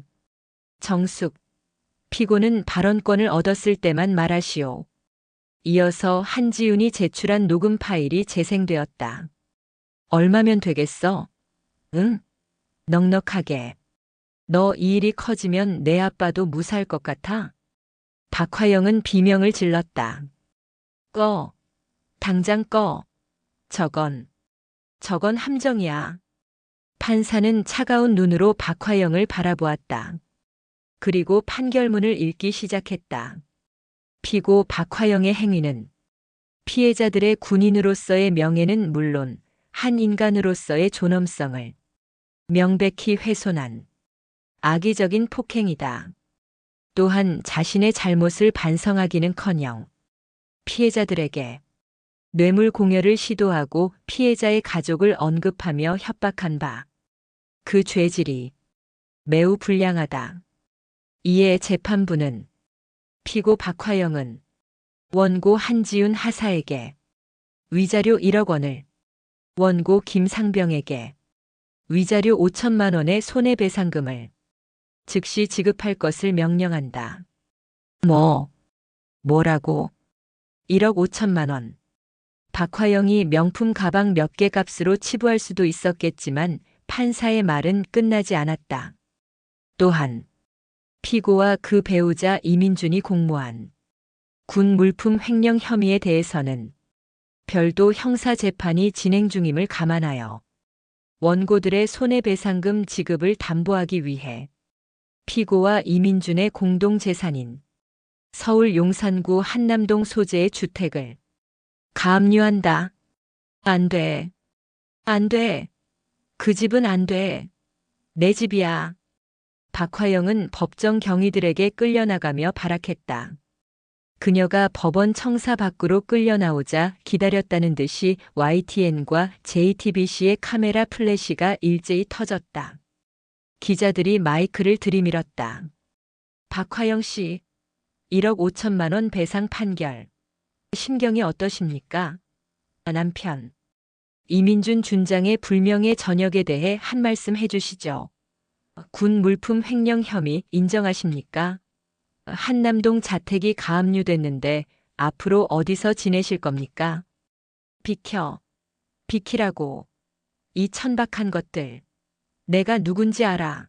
정숙. 피고는 발언권을 얻었을 때만 말하시오. 이어서 한지훈이 제출한 녹음 파일이 재생되었다. 얼마면 되겠어? 응? 넉넉하게. 너 이 일이 커지면 내 아빠도 무사할 것 같아? 박화영은 비명을 질렀다. 꺼. 당장 꺼. 저건 함정이야. 판사는 차가운 눈으로 박화영을 바라보았다. 그리고 판결문을 읽기 시작했다. 피고 박화영의 행위는 피해자들의 군인으로서의 명예는 물론 한 인간으로서의 존엄성을 명백히 훼손한 악의적인 폭행이다. 또한 자신의 잘못을 반성하기는커녕 피해자들에게 뇌물 공여를 시도하고 피해자의 가족을 언급하며 협박한 바, 그 죄질이 매우 불량하다. 이에 재판부는 피고 박화영은 원고 한지훈 하사에게 위자료 1억 원을, 원고 김상병에게 위자료 5천만 원의 손해배상금을 즉시 지급할 것을 명령한다. 뭐라고? 1억 5천만 원. 박화영이 명품 가방 몇 개 값으로 치부할 수도 있었겠지만 판사의 말은 끝나지 않았다. 또한 피고와 그 배우자 이민준이 공모한 군 물품 횡령 혐의에 대해서는 별도 형사 재판이 진행 중임을 감안하여 원고들의 손해배상금 지급을 담보하기 위해 피고와 이민준의 공동재산인 서울 용산구 한남동 소재의 주택을 가압류한다. 안 돼. 안 돼. 그 집은 안 돼. 내 집이야. 박화영은 법정 경위들에게 끌려나가며 발악했다. 그녀가 법원 청사 밖으로 끌려나오자 기다렸다는 듯이 YTN과 JTBC의 카메라 플래시가 일제히 터졌다. 기자들이 마이크를 들이밀었다. 박화영 씨, 1억 5천만 원 배상 판결. 심경이 어떠십니까? 남편. 이민준 준장의 불명예 전역에 대해 한 말씀 해주시죠. 군 물품 횡령 혐의 인정하십니까? 한남동 자택이 가압류됐는데 앞으로 어디서 지내실 겁니까? 비키라고. 이 천박한 것들. 내가 누군지 알아.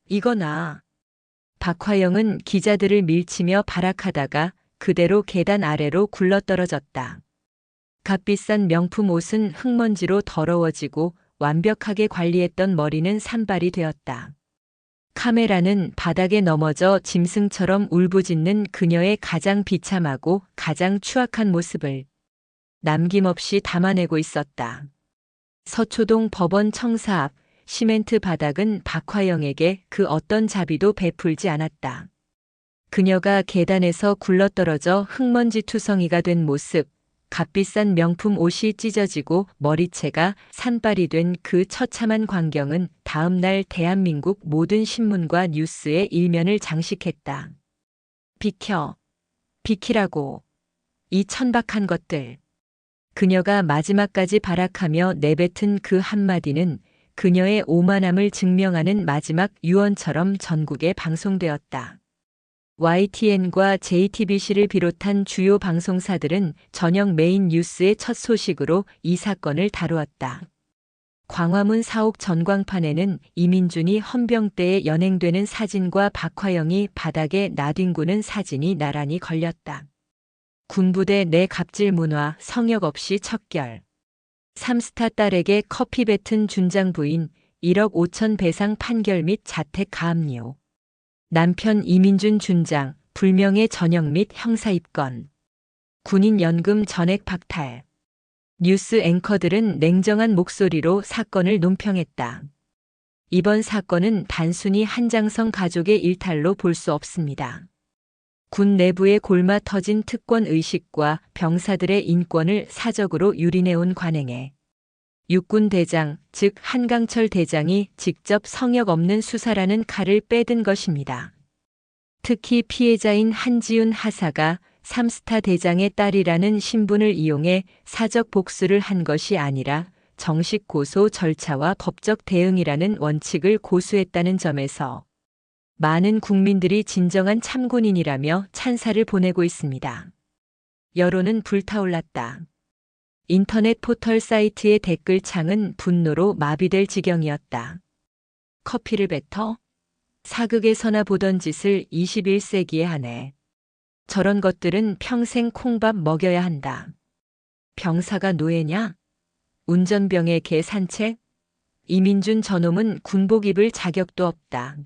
이거 나. 박화영은 기자들을 밀치며 발악하다가 그대로 계단 아래로 굴러떨어졌다. 값비싼 명품 옷은 흙먼지로 더러워지고 완벽하게 관리했던 머리는 산발이 되었다. 카메라는 바닥에 넘어져 짐승처럼 울부짖는 그녀의 가장 비참하고 가장 추악한 모습을 남김없이 담아내고 있었다. 서초동 법원 청사 앞 시멘트 바닥은 박화영에게 그 어떤 자비도 베풀지 않았다. 그녀가 계단에서 굴러떨어져 흙먼지 투성이가 된 모습, 값비싼 명품 옷이 찢어지고 머리채가 산발이 된 그 처참한 광경은 다음 날 대한민국 모든 신문과 뉴스의 일면을 장식했다. 비켜, 비키라고. 이 천박한 것들. 그녀가 마지막까지 발악하며 내뱉은 그 한마디는 그녀의 오만함을 증명하는 마지막 유언처럼 전국에 방송되었다. YTN과 JTBC를 비롯한 주요 방송사들은 저녁 메인 뉴스의 첫 소식으로 이 사건을 다루었다. 광화문 사옥 전광판에는 이민준이 헌병대에 연행되는 사진과 박화영이 바닥에 나뒹구는 사진이 나란히 걸렸다. 군부대 내 갑질 문화 성역 없이 척결. 3스타 딸에게 커피 뱉은 준장 부인 1억 5천 배상 판결 및 자택 가압류. 남편 이민준 준장 불명예 전역 및 형사 입건. 군인 연금 전액 박탈. 뉴스 앵커들은 냉정한 목소리로 사건을 논평했다. 이번 사건은 단순히 한장성 가족의 일탈로 볼 수 없습니다. 군 내부의 골마 터진 특권 의식과 병사들의 인권을 사적으로 유린해온 관행에 육군 대장, 즉 한강철 대장이 직접 성역 없는 수사라는 칼을 빼든 것입니다. 특히 피해자인 한지훈 하사가 3스타 대장의 딸이라는 신분을 이용해 사적 복수를 한 것이 아니라 정식 고소 절차와 법적 대응이라는 원칙을 고수했다는 점에서 많은 국민들이 진정한 참군인이라며 찬사를 보내고 있습니다. 여론은 불타올랐다. 인터넷 포털 사이트의 댓글창은 분노로 마비될 지경이었다. 커피를 뱉어? 사극에서나 보던 짓을 21세기에 하네. 저런 것들은 평생 콩밥 먹여야 한다. 병사가 노예냐? 운전병의 개 산책? 이민준 저놈은 군복 입을 자격도 없다.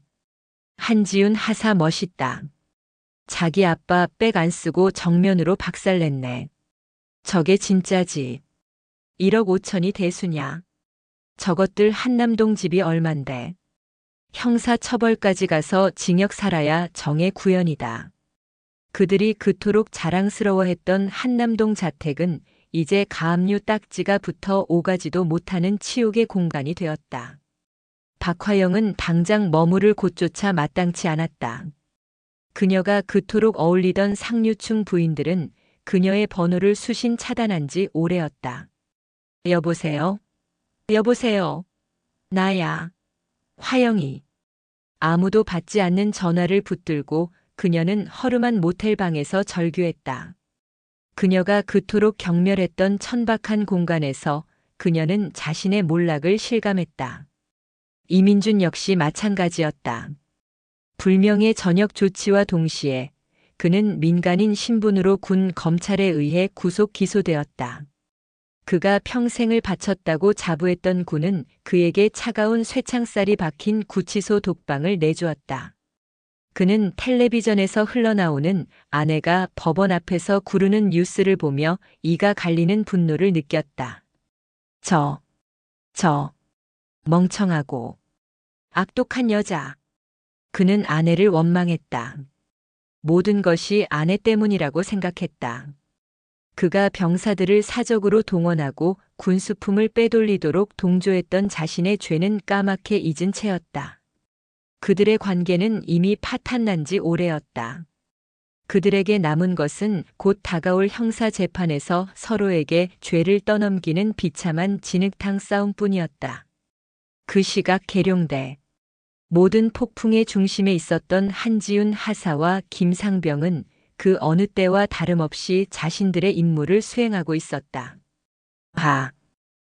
한지훈 하사 멋있다. 자기 아빠 백 안 쓰고 정면으로 박살냈네. 저게 진짜지. 1억 5천이 대수냐. 저것들 한남동 집이 얼만데. 형사 처벌까지 가서 징역 살아야 정의 구현이다. 그들이 그토록 자랑스러워했던 한남동 자택은 이제 가압류 딱지가 붙어 오가지도 못하는 치욕의 공간이 되었다. 박화영은 당장 머무를 곳조차 마땅치 않았다. 그녀가 그토록 어울리던 상류층 부인들은 그녀의 번호를 수신 차단한 지 오래였다. 여보세요? 여보세요? 나야. 화영이. 아무도 받지 않는 전화를 붙들고 그녀는 허름한 모텔방에서 절규했다. 그녀가 그토록 경멸했던 천박한 공간에서 그녀는 자신의 몰락을 실감했다. 이민준 역시 마찬가지였다. 불명예 전역 조치와 동시에 그는 민간인 신분으로 군 검찰에 의해 구속 기소되었다. 그가 평생을 바쳤다고 자부했던 군은 그에게 차가운 쇠창살이 박힌 구치소 독방을 내주었다. 그는 텔레비전에서 흘러나오는 아내가 법원 앞에서 구르는 뉴스를 보며 이가 갈리는 분노를 느꼈다. 저 멍청하고 악독한 여자. 그는 아내를 원망했다. 모든 것이 아내 때문이라고 생각했다. 그가 병사들을 사적으로 동원하고 군수품을 빼돌리도록 동조했던 자신의 죄는 까맣게 잊은 채였다. 그들의 관계는 이미 파탄난 지 오래였다. 그들에게 남은 것은 곧 다가올 형사 재판에서 서로에게 죄를 떠넘기는 비참한 진흙탕 싸움뿐이었다. 그 시각 계룡대. 모든 폭풍의 중심에 있었던 한지훈 하사와 김상병은 그 어느 때와 다름없이 자신들의 임무를 수행하고 있었다.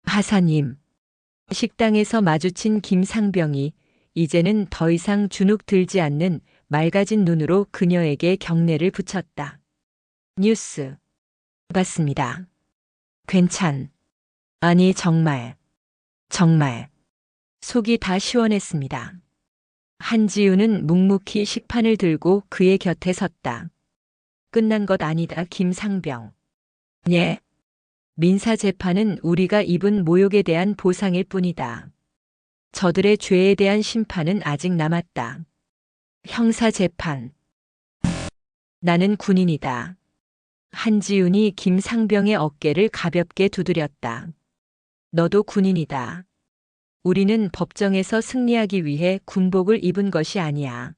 하사님. 식당에서 마주친 김상병이 이제는 더 이상 주눅 들지 않는 맑아진 눈으로 그녀에게 경례를 붙였다. 뉴스. 봤습니다. 아니 정말. 속이 다 시원했습니다. 한지훈은 묵묵히 식판을 들고 그의 곁에 섰다. 끝난 것 아니다, 김상병. 예. 민사재판은 우리가 입은 모욕에 대한 보상일 뿐이다. 저들의 죄에 대한 심판은 아직 남았다. 형사재판. 나는 군인이다. 한지훈이 김상병의 어깨를 가볍게 두드렸다. 너도 군인이다. 우리는 법정에서 승리하기 위해 군복을 입은 것이 아니야.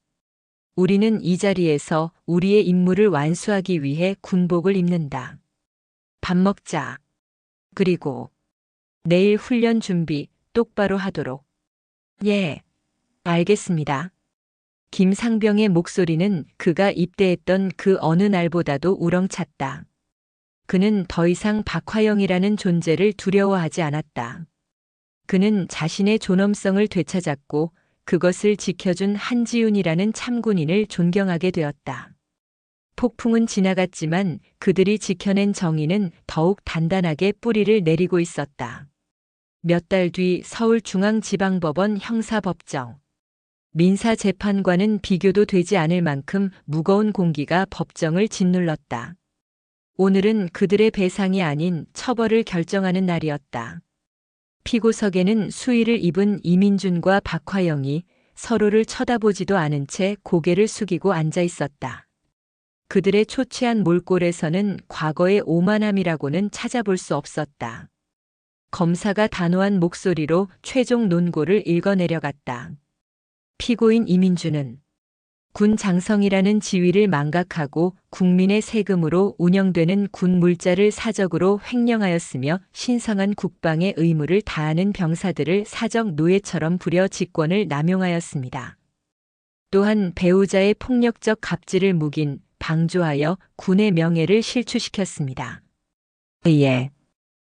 우리는 이 자리에서 우리의 임무를 완수하기 위해 군복을 입는다. 밥 먹자. 그리고 내일 훈련 준비 똑바로 하도록. 예, 알겠습니다. 김상병의 목소리는 그가 입대했던 그 어느 날보다도 우렁찼다. 그는 더 이상 박화영이라는 존재를 두려워하지 않았다. 그는 자신의 존엄성을 되찾았고 그것을 지켜준 한지훈이라는 참군인을 존경하게 되었다. 폭풍은 지나갔지만 그들이 지켜낸 정의는 더욱 단단하게 뿌리를 내리고 있었다. 몇 달 뒤 서울중앙지방법원 형사법정. 민사재판과는 비교도 되지 않을 만큼 무거운 공기가 법정을 짓눌렀다. 오늘은 그들의 배상이 아닌 처벌을 결정하는 날이었다. 피고석에는 수의를 입은 이민준과 박화영이 서로를 쳐다보지도 않은 채 고개를 숙이고 앉아 있었다. 그들의 초췌한 몰골에서는 과거의 오만함이라고는 찾아볼 수 없었다. 검사가 단호한 목소리로 최종 논고를 읽어내려갔다. 피고인 이민준은 군 장성이라는 지위를 망각하고 국민의 세금으로 운영되는 군 물자를 사적으로 횡령하였으며 신성한 국방의 의무를 다하는 병사들을 사적 노예처럼 부려 직권을 남용하였습니다. 또한 배우자의 폭력적 갑질을 묵인, 방조하여 군의 명예를 실추시켰습니다. 예.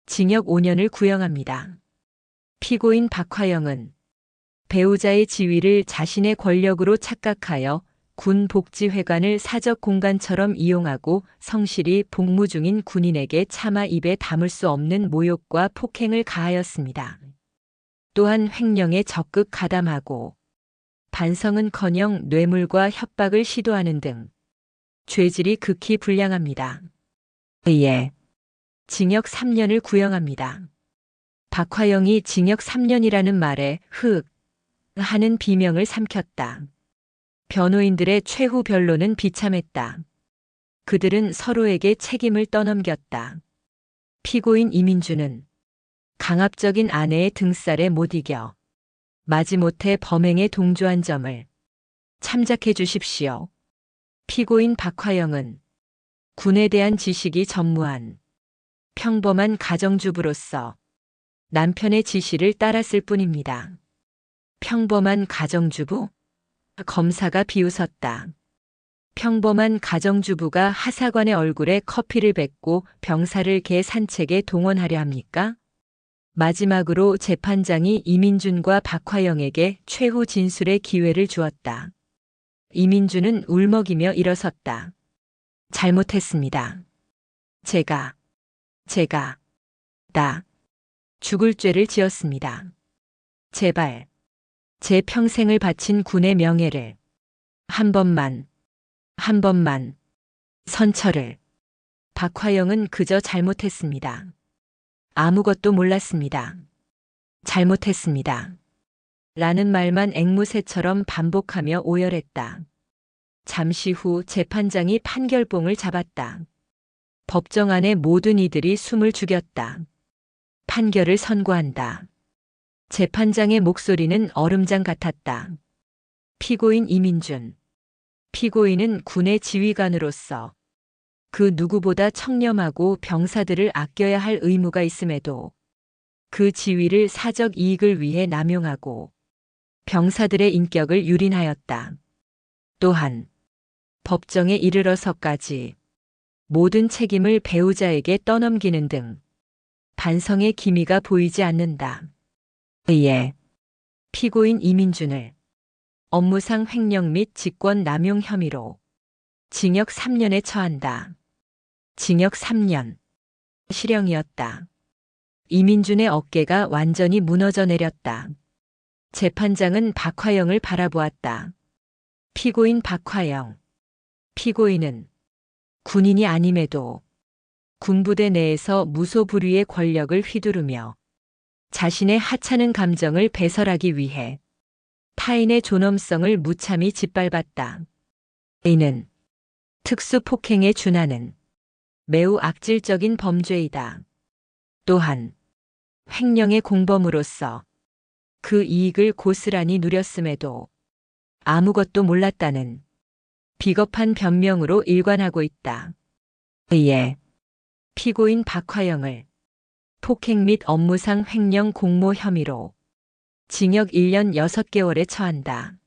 징역 5년을 구형합니다. 피고인 박화영은 배우자의 지위를 자신의 권력으로 착각하여 군 복지회관을 사적 공간처럼 이용하고 성실히 복무 중인 군인에게 차마 입에 담을 수 없는 모욕과 폭행을 가하였습니다. 또한 횡령에 적극 가담하고 반성은커녕 뇌물과 협박을 시도하는 등 죄질이 극히 불량합니다. 예. 징역 3년을 구형합니다. 박화영이 징역 3년이라는 말에 하는 비명을 삼켰다. 변호인들의 최후 변론은 비참했다. 그들은 서로에게 책임을 떠넘겼다. 피고인 이민준은 강압적인 아내의 등살에 못 이겨 마지못해 범행에 동조한 점을 참작해 주십시오. 피고인 박화영은 군에 대한 지식이 전무한 평범한 가정주부로서 남편의 지시를 따랐을 뿐입니다. 평범한 가정주부? 검사가 비웃었다. 평범한 가정주부가 하사관의 얼굴에 커피를 뱉고 병사를 개 산책에 동원하려 합니까? 마지막으로 재판장이 이민준과 박화영에게 최후 진술의 기회를 주었다. 이민준은 울먹이며 일어섰다. 잘못했습니다. 제가 죽을 죄를 지었습니다. 제발 제 평생을 바친 군의 명예를 한 번만 선처를. 박화영은 그저 잘못했습니다. 아무것도 몰랐습니다. 잘못했습니다. 라는 말만 앵무새처럼 반복하며 오열했다. 잠시 후 재판장이 판결봉을 잡았다. 법정 안의 모든 이들이 숨을 죽였다. 판결을 선고한다. 재판장의 목소리는 얼음장 같았다. 피고인 이민준. 피고인은 군의 지휘관으로서 그 누구보다 청렴하고 병사들을 아껴야 할 의무가 있음에도 그 지위를 사적 이익을 위해 남용하고 병사들의 인격을 유린하였다. 또한 법정에 이르러서까지 모든 책임을 배우자에게 떠넘기는 등 반성의 기미가 보이지 않는다. 예. 피고인 이민준을 업무상 횡령 및 직권 남용 혐의로 징역 3년에 처한다. 징역 3년. 실형이었다. 이민준의 어깨가 완전히 무너져 내렸다. 재판장은 박화영을 바라보았다. 피고인 박화영. 피고인은 군인이 아님에도 군부대 내에서 무소불위의 권력을 휘두르며 자신의 하찮은 감정을 배설하기 위해 타인의 존엄성을 무참히 짓밟았다. 이는 특수폭행에 준하는 매우 악질적인 범죄이다. 또한 횡령의 공범으로서 그 이익을 고스란히 누렸음에도 아무것도 몰랐다는 비겁한 변명으로 일관하고 있다. 이에 피고인 박화영을 폭행 및 업무상 횡령 공모 혐의로 징역 1년 6개월에 처한다.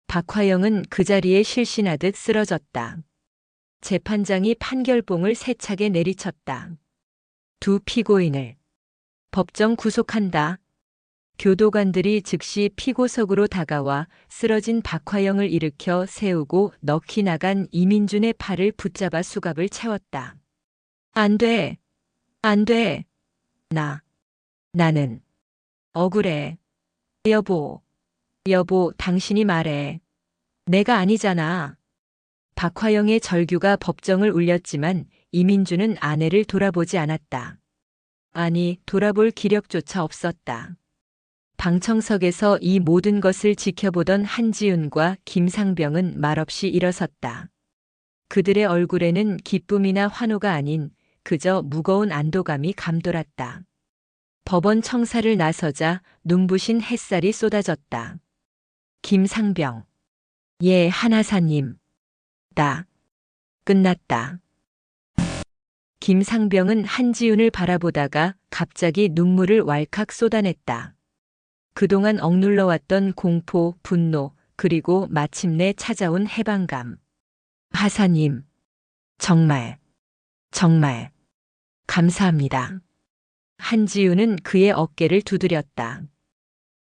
박화영은 그 자리에 실신하듯 쓰러졌다. 재판장이 판결봉을 세차게 내리쳤다. 두 피고인을 법정 구속한다. 교도관들이 즉시 피고석으로 다가와 쓰러진 박화영을 일으켜 세우고 넋이 나간 이민준의 팔을 붙잡아 수갑을 채웠다. 안 돼. 안 돼. 나는 억울해. 여보, 당신이 말해. 내가 아니잖아. 박화영의 절규가 법정을 울렸지만 이민준은 아내를 돌아보지 않았다. 아니, 돌아볼 기력조차 없었다. 방청석에서 이 모든 것을 지켜보던 한지윤과 김상병은 말없이 일어섰다. 그들의 얼굴에는 기쁨이나 환호가 아닌 그저 무거운 안도감이 감돌았다. 법원 청사를 나서자 눈부신 햇살이 쏟아졌다. 김상병. 예, 한하사님. 끝났다. 김상병은 한지윤을 바라보다가 갑자기 눈물을 왈칵 쏟아냈다. 그동안 억눌러왔던 공포, 분노, 그리고 마침내 찾아온 해방감. 하사님, 정말 감사합니다. 한지윤은 그의 어깨를 두드렸다.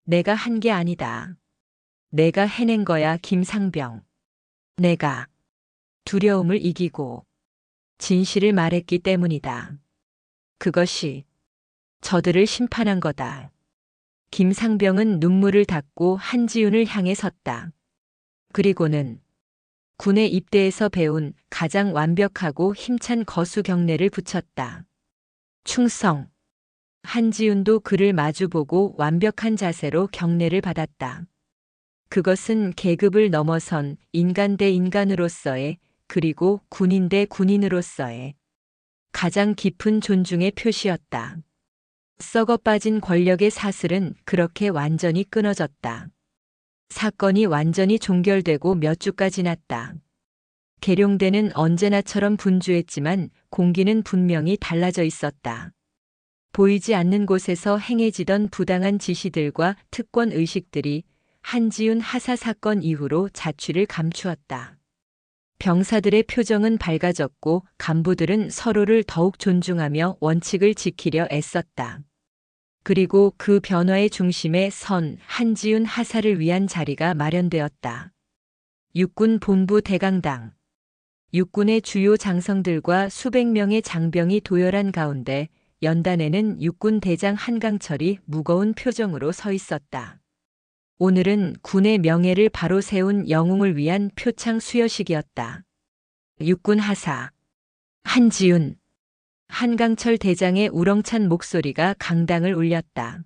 내가 한 게 아니다. 내가 해낸 거야, 김상병. 내가 두려움을 이기고 진실을 말했기 때문이다. 그것이 저들을 심판한 거다. 김상병은 눈물을 닦고 한지윤을 향해 섰다. 그리고는 군에 입대해서 배운 가장 완벽하고 힘찬 거수 경례를 붙였다. 충성. 한지윤도 그를 마주보고 완벽한 자세로 경례를 받았다. 그것은 계급을 넘어선 인간 대 인간으로서의, 그리고 군인 대 군인으로서의 가장 깊은 존중의 표시였다. 썩어 빠진 권력의 사슬은 그렇게 완전히 끊어졌다. 사건이 완전히 종결되고 몇 주가 지났다. 계룡대는 언제나처럼 분주했지만 공기는 분명히 달라져 있었다. 보이지 않는 곳에서 행해지던 부당한 지시들과 특권 의식들이 한지윤 하사 사건 이후로 자취를 감추었다. 병사들의 표정은 밝아졌고 간부들은 서로를 더욱 존중하며 원칙을 지키려 애썼다. 그리고 그 변화의 중심에 선 한지윤 하사를 위한 자리가 마련되었다. 육군 본부 대강당. 육군의 주요 장성들과 수백 명의 장병이 도열한 가운데 연단에는 육군 대장 한강철이 무거운 표정으로 서 있었다. 오늘은 군의 명예를 바로 세운 영웅을 위한 표창 수여식이었다. 육군 하사 한지윤. 한강철 대장의 우렁찬 목소리가 강당을 울렸다.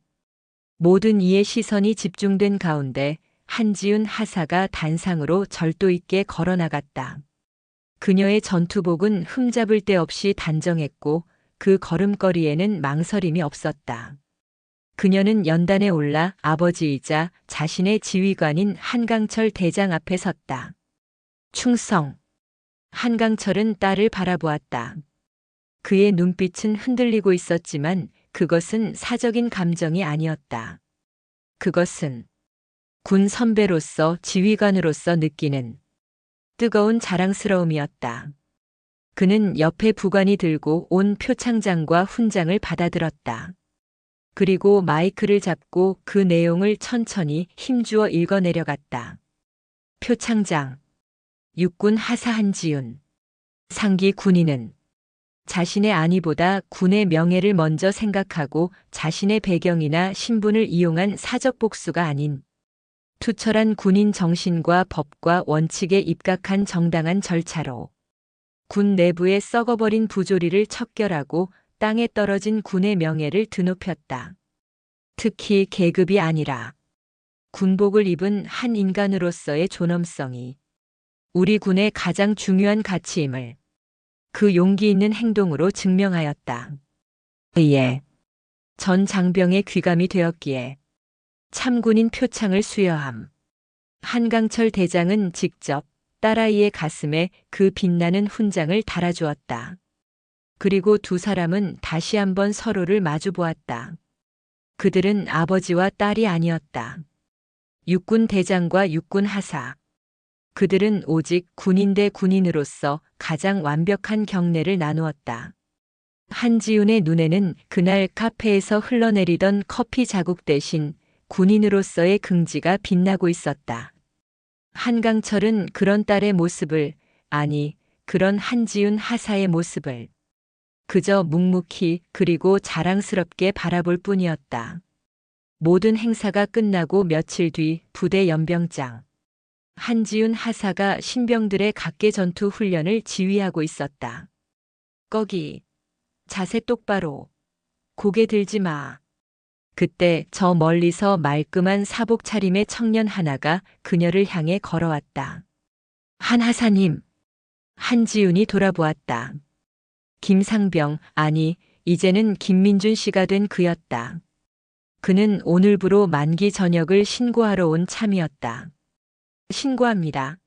모든 이의 시선이 집중된 가운데 한지윤 하사가 단상으로 절도 있게 걸어나갔다. 그녀의 전투복은 흠잡을 데 없이 단정했고 그 걸음걸이에는 망설임이 없었다. 그녀는 연단에 올라 아버지이자 자신의 지휘관인 한강철 대장 앞에 섰다. 충성. 한강철은 딸을 바라보았다. 그의 눈빛은 흔들리고 있었지만 그것은 사적인 감정이 아니었다. 그것은 군 선배로서 지휘관으로서 느끼는 뜨거운 자랑스러움이었다. 그는 옆에 부관이 들고 온 표창장과 훈장을 받아들었다. 그리고 마이크를 잡고 그 내용을 천천히 힘주어 읽어내려갔다. 표창장. 육군 하사 한지윤. 상기 군인은 자신의 안위보다 군의 명예를 먼저 생각하고 자신의 배경이나 신분을 이용한 사적 복수가 아닌 투철한 군인 정신과 법과 원칙에 입각한 정당한 절차로 군 내부의 썩어버린 부조리를 척결하고 땅에 떨어진 군의 명예를 드높였다. 특히 계급이 아니라 군복을 입은 한 인간으로서의 존엄성이 우리 군의 가장 중요한 가치임을 그 용기 있는 행동으로 증명하였다. 이에 전 장병의 귀감이 되었기에 참군인 표창을 수여함. 한강철 대장은 직접 딸아이의 가슴에 그 빛나는 훈장을 달아주었다. 그리고 두 사람은 다시 한번 서로를 마주 보았다. 그들은 아버지와 딸이 아니었다. 육군 대장과 육군 하사. 그들은 오직 군인 대 군인으로서 가장 완벽한 경례를 나누었다. 한지훈의 눈에는 그날 카페에서 흘러내리던 커피 자국 대신 군인으로서의 긍지가 빛나고 있었다. 한강철은 그런 딸의 모습을, 아니, 그런 한지훈 하사의 모습을 그저 묵묵히 그리고 자랑스럽게 바라볼 뿐이었다. 모든 행사가 끝나고 며칠 뒤 부대 연병장. 한지훈 하사가 신병들의 각계 전투 훈련을 지휘하고 있었다. 거기, 자세 똑바로, 고개 들지 마. 그때 저 멀리서 말끔한 사복 차림의 청년 하나가 그녀를 향해 걸어왔다. 한 하사님. 한지훈이 돌아보았다. 김상병, 아니, 이제는 김민준 씨가 된 그였다. 그는 오늘부로 만기 전역을 신고하러 온 참이었다. 신고합니다.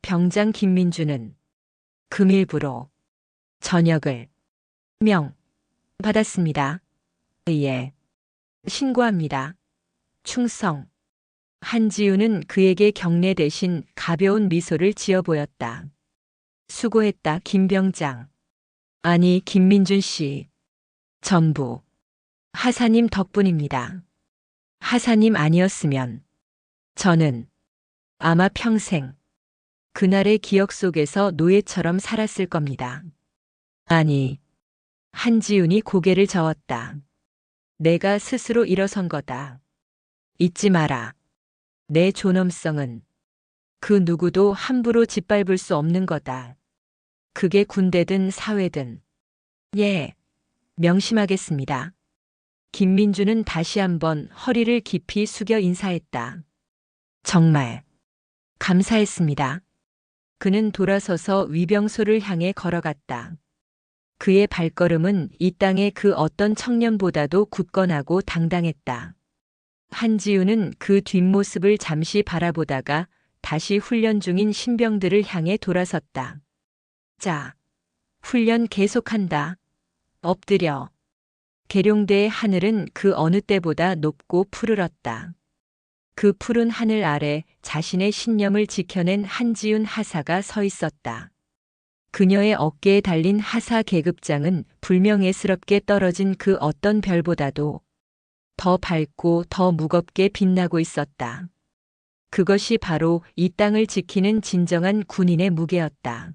병장 김민준은 금일부로 전역을 받았습니다. 예. 신고합니다. 충성. 한지훈은 그에게 경례 대신 가벼운 미소를 지어 보였다. 수고했다, 김병장. 아니, 김민준 씨. 전부 하사님 덕분입니다. 하사님 아니었으면 저는 아마 평생 그날의 기억 속에서 노예처럼 살았을 겁니다. 아니, 한지훈이 고개를 저었다. 내가 스스로 일어선 거다. 잊지 마라. 내 존엄성은 그 누구도 함부로 짓밟을 수 없는 거다. 그게 군대든 사회든. 예, 명심하겠습니다. 김민주는 다시 한번 허리를 깊이 숙여 인사했다. 정말 감사했습니다. 그는 돌아서서 위병소를 향해 걸어갔다. 그의 발걸음은 이 땅의 그 어떤 청년보다도 굳건하고 당당했다. 한지훈은 그 뒷모습을 잠시 바라보다가 다시 훈련 중인 신병들을 향해 돌아섰다. 자, 훈련 계속한다. 엎드려. 계룡대의 하늘은 그 어느 때보다 높고 푸르렀다. 그 푸른 하늘 아래 자신의 신념을 지켜낸 한지훈 하사가 서 있었다. 그녀의 어깨에 달린 하사 계급장은 불명예스럽게 떨어진 그 어떤 별보다도 더 밝고 더 무겁게 빛나고 있었다. 그것이 바로 이 땅을 지키는 진정한 군인의 무게였다.